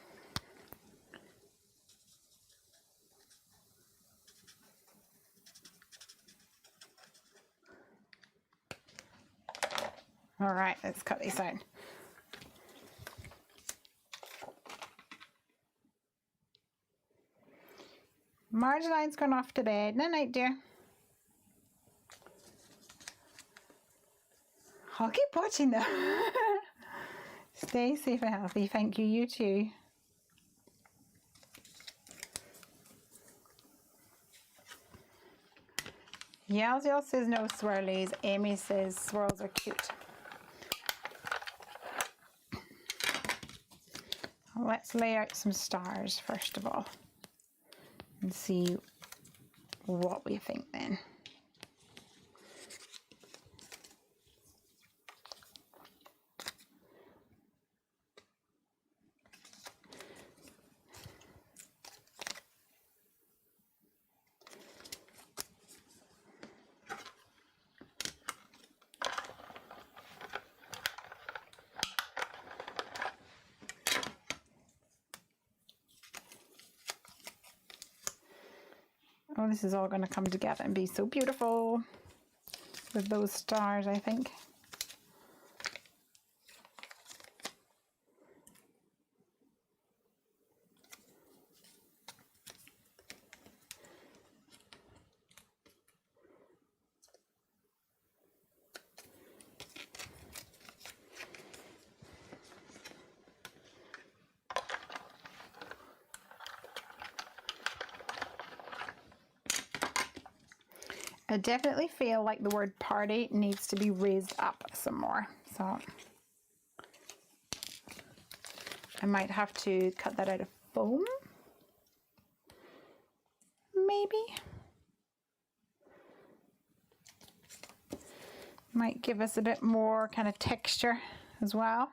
All right, let's cut these out. Marjolaine's gone off to bed. Night night, dear. I'll keep watching them. Stay safe and healthy. Thank you, you too. Yelzel says no swirlies. Amy says swirls are cute. Let's lay out some stars first of all and see what we think then. Oh, this is all going to come together and be so beautiful with those stars, I think. I definitely feel like the word party needs to be raised up some more. So I might have to cut that out of foam. Maybe. Might give us a bit more kind of texture as well.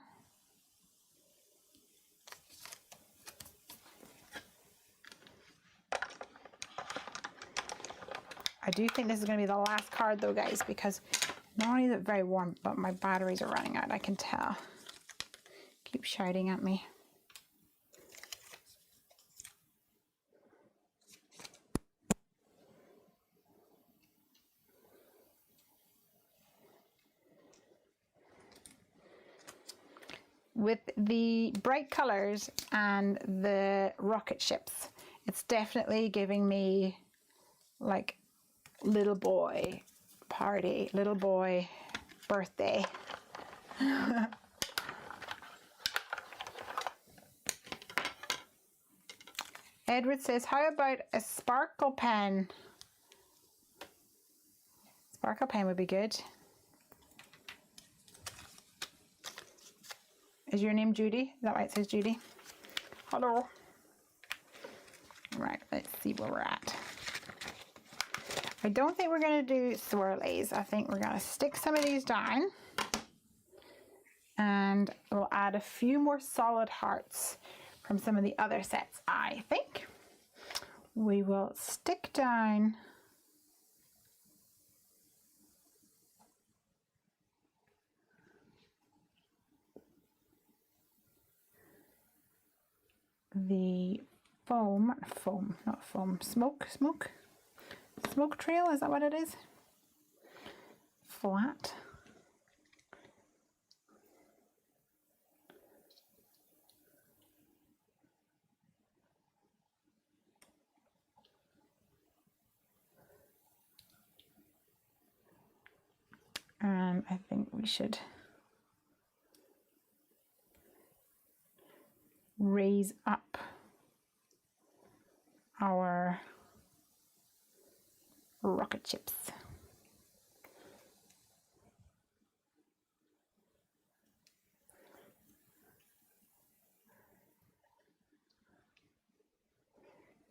I do think this is going to be the last card though, guys, because not only is it very warm, but my batteries are running out. I can tell. Keep shouting at me. With the bright colors and the rocket ships, it's definitely giving me like little boy party, little boy birthday. Edward says, how about a sparkle pen? Sparkle pen would be good. Is your name Judy? Is that why it says Judy? Hello. Right, let's see where we're at. I don't think we're going to do swirlies. I think we're going to stick some of these down. And we'll add a few more solid hearts from some of the other sets, I think. We will stick down the smoke trail, is that what it is? Flat. I think we should raise up our rocket ships.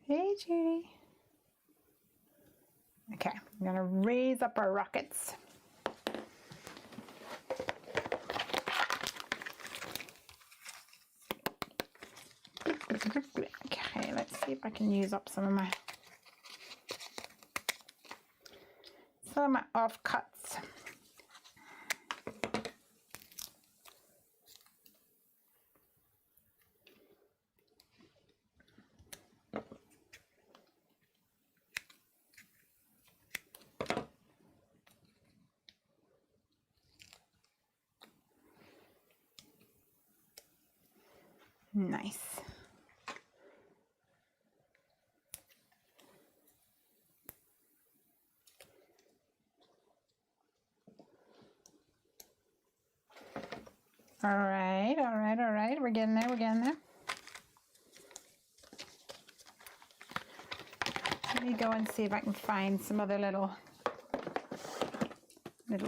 Hey, Judy. Okay, I'm gonna raise up our rockets. Okay, let's see if I can use up some of my offcuts. Nice. All right, all right, all right. We're getting there, we're getting there. Let me go and see if I can find some other little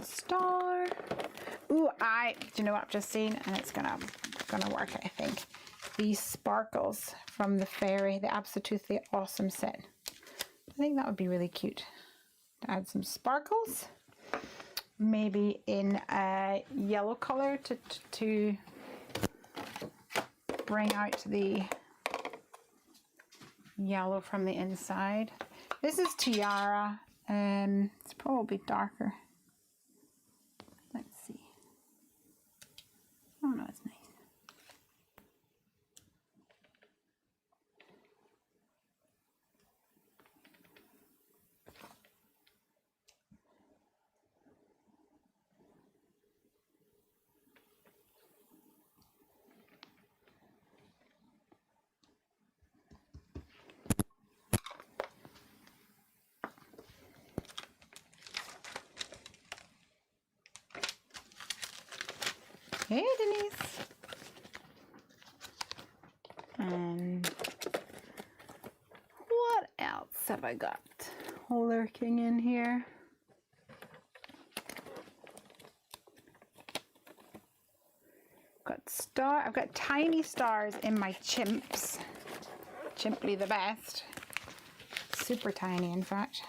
star. Ooh, do you know what I've just seen? And it's gonna work, I think. These sparkles from the fairy, the absolutely awesome set. I think that would be really cute to add some sparkles, maybe in a yellow color to bring out the yellow from the inside. This is Tiara, it's probably darker. Let's see. Oh no, it's nice. Hey, Denise. And what else have I got lurking in here? I've got tiny stars in my chimps. Chimply the best. Super tiny, in fact.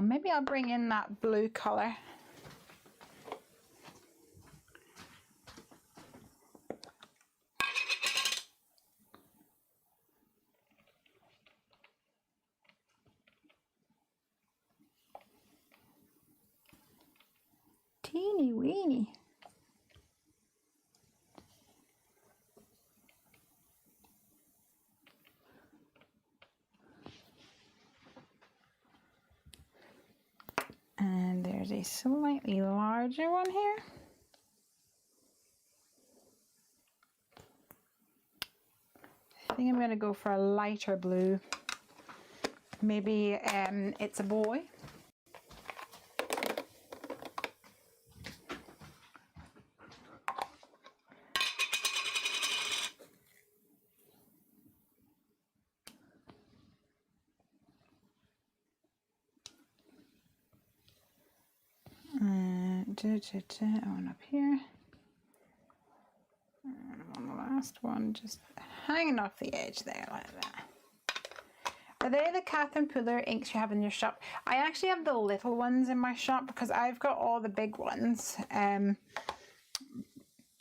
Maybe I'll bring in that blue color. Teeny weeny. And there's a slightly larger one here. I think I'm going to go for a lighter blue. Maybe it's a boy. One up here. And the last one just hanging off the edge there like that. Are they the Catherine Pooler inks you have in your shop? I actually have the little ones in my shop because I've got all the big ones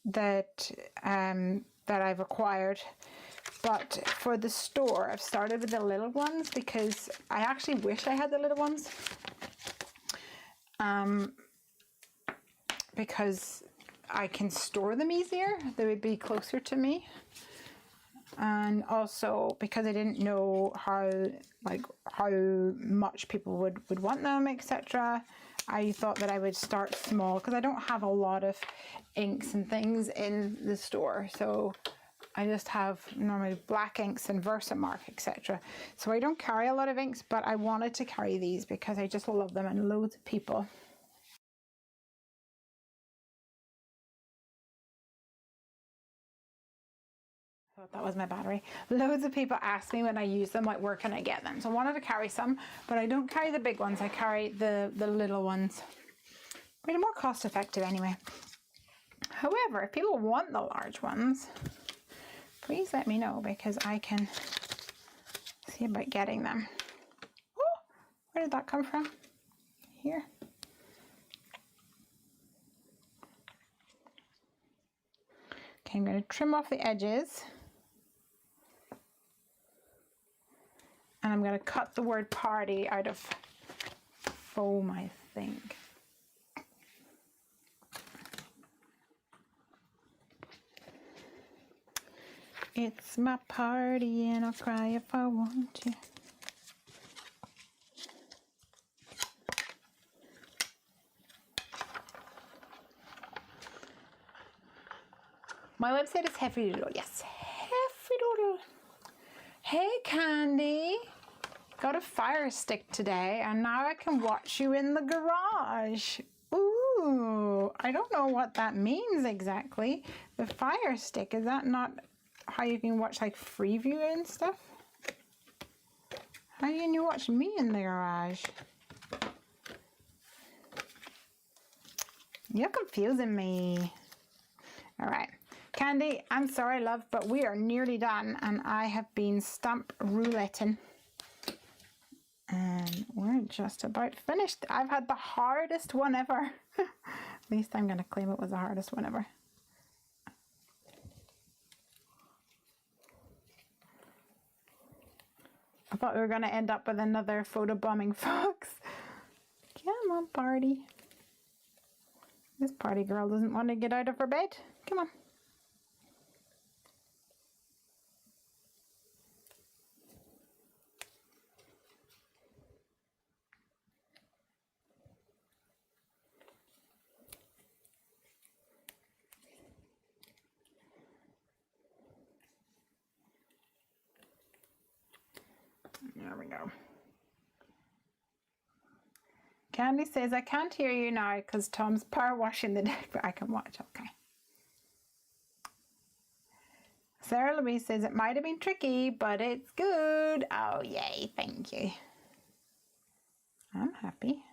that I've acquired. But for the store, I've started with the little ones because I actually wish I had the little ones. Because I can store them easier, they would be closer to me, and also because I didn't know how much people would want them, etc. I thought that I would start small because I don't have a lot of inks and things in the store. So I just have normally black inks and Versamark, etc. So I don't carry a lot of inks, but I wanted to carry these because I just love them, and loads of people thought that was my battery. Loads of people ask me when I use them, like, where can I get them? So I wanted to carry some, but I don't carry the big ones. I carry the little ones. But they're more cost effective anyway. However, if people want the large ones, please let me know because I can see about getting them. Oh, where did that come from? Here. Okay, I'm going to trim off the edges. And I'm going to cut the word party out of foam, I think. It's my party and I'll cry if I want to. My website is Heffy Doodle. Yes, Heffy Doodle. Hey Candy, got a fire stick today and now I can watch you in the garage. Ooh, I don't know what that means exactly. The fire stick, is that not how you can watch like Freeview and stuff? How can you watch me in the garage? You're confusing me. All right. Candy, I'm sorry, love, but we are nearly done and I have been stamp rouletting. And we're just about finished. I've had the hardest one ever. At least I'm going to claim it was the hardest one ever. I thought we were going to end up with another photobombing fox. Come on, party. This party girl doesn't want to get out of her bed. Come on. There we go. Candy says, I can't hear you now because Tom's power washing the deck, but I can watch. Okay. Sarah Louise says, it might have been tricky, but it's good. Oh, yay. Thank you. I'm happy.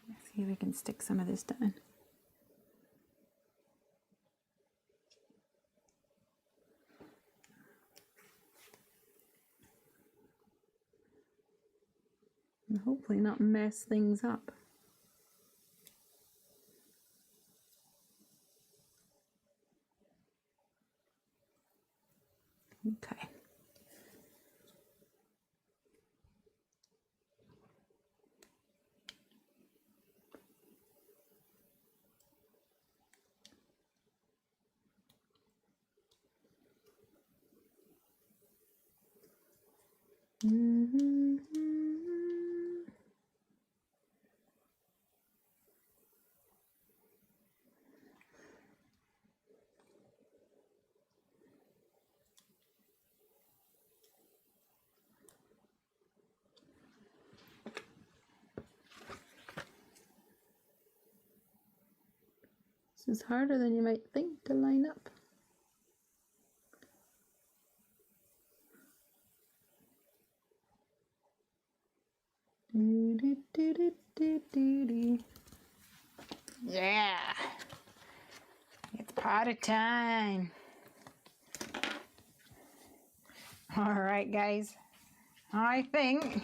Let's see if we can stick some of this down. And hopefully not mess things up. Okay. This is harder than you might think to line up. Yeah, it's party time. All right, guys, I think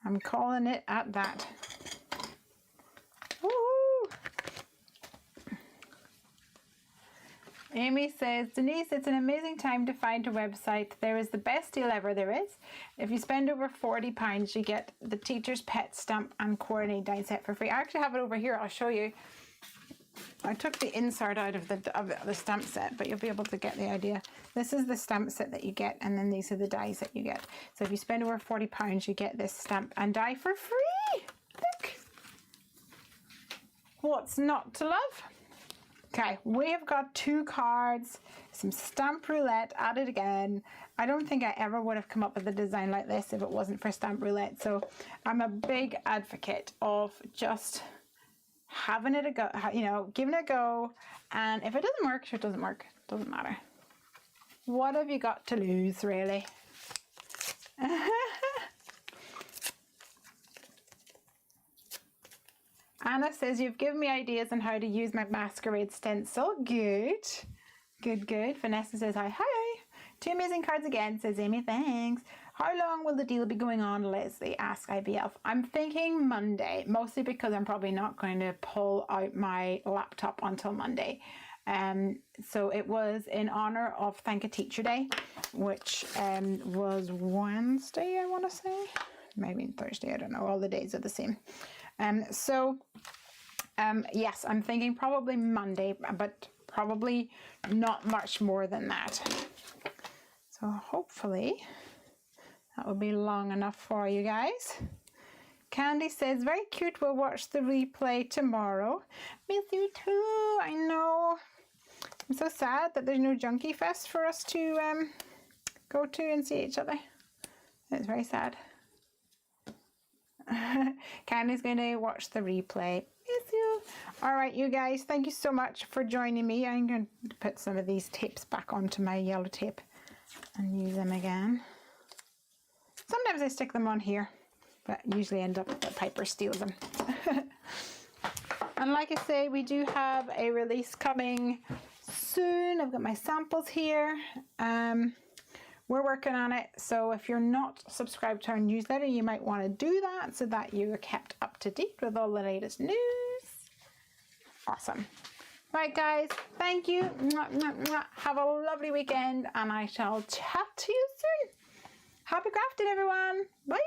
I'm calling it at that. Woohoo! Amy says, Denise, it's an amazing time to find a website. There is the best deal ever there is. If you spend over £40, you get the teacher's pet stamp and coordinate die set for free. I actually have it over here. I'll show you. I took the insert out of the stamp set, but you'll be able to get the idea. This is the stamp set that you get, and then these are the dies that you get. So if you spend over £40, you get this stamp and die for free. Look. What's not to love? Okay, we have got 2 cards, some stamp roulette at it again. I don't think I ever would have come up with a design like this if it wasn't for stamp roulette. So I'm a big advocate of just having it a go, you know, giving it a go, and if it doesn't work, it doesn't work. Doesn't matter. What have you got to lose, really? Anna says, you've given me ideas on how to use my masquerade stencil. Good. Good, good. Vanessa says, hi. 2 amazing cards again, says Amy. Thanks. How long will the deal be going on, Leslie? Asks IBF. I'm thinking Monday, mostly because I'm probably not going to pull out my laptop until Monday. So it was in honor of Thank a Teacher Day, which was Wednesday, I want to say. Maybe Thursday, I don't know. All the days are the same. Yes, I'm thinking probably Monday, but probably not much more than that. So hopefully that will be long enough for you guys. Candy says, very cute, we'll watch the replay tomorrow. Miss you too, I know. I'm so sad that there's no Junkie Fest for us to go to and see each other. It's very sad. Candy's going to watch the replay. Miss you. All right, you guys, thank you so much for joining me. I'm going to put some of these tapes back onto my yellow tape and use them again. Sometimes I stick them on here, but usually end up that Piper steals them. And like I say, we do have a release coming soon. I've got my samples here. We're working on it, so if you're not subscribed to our newsletter, you might want to do that so that you're kept up to date with all the latest news. Awesome. Right, guys, thank you. Have a lovely weekend, and I shall chat to you soon. Happy crafting, everyone. Bye.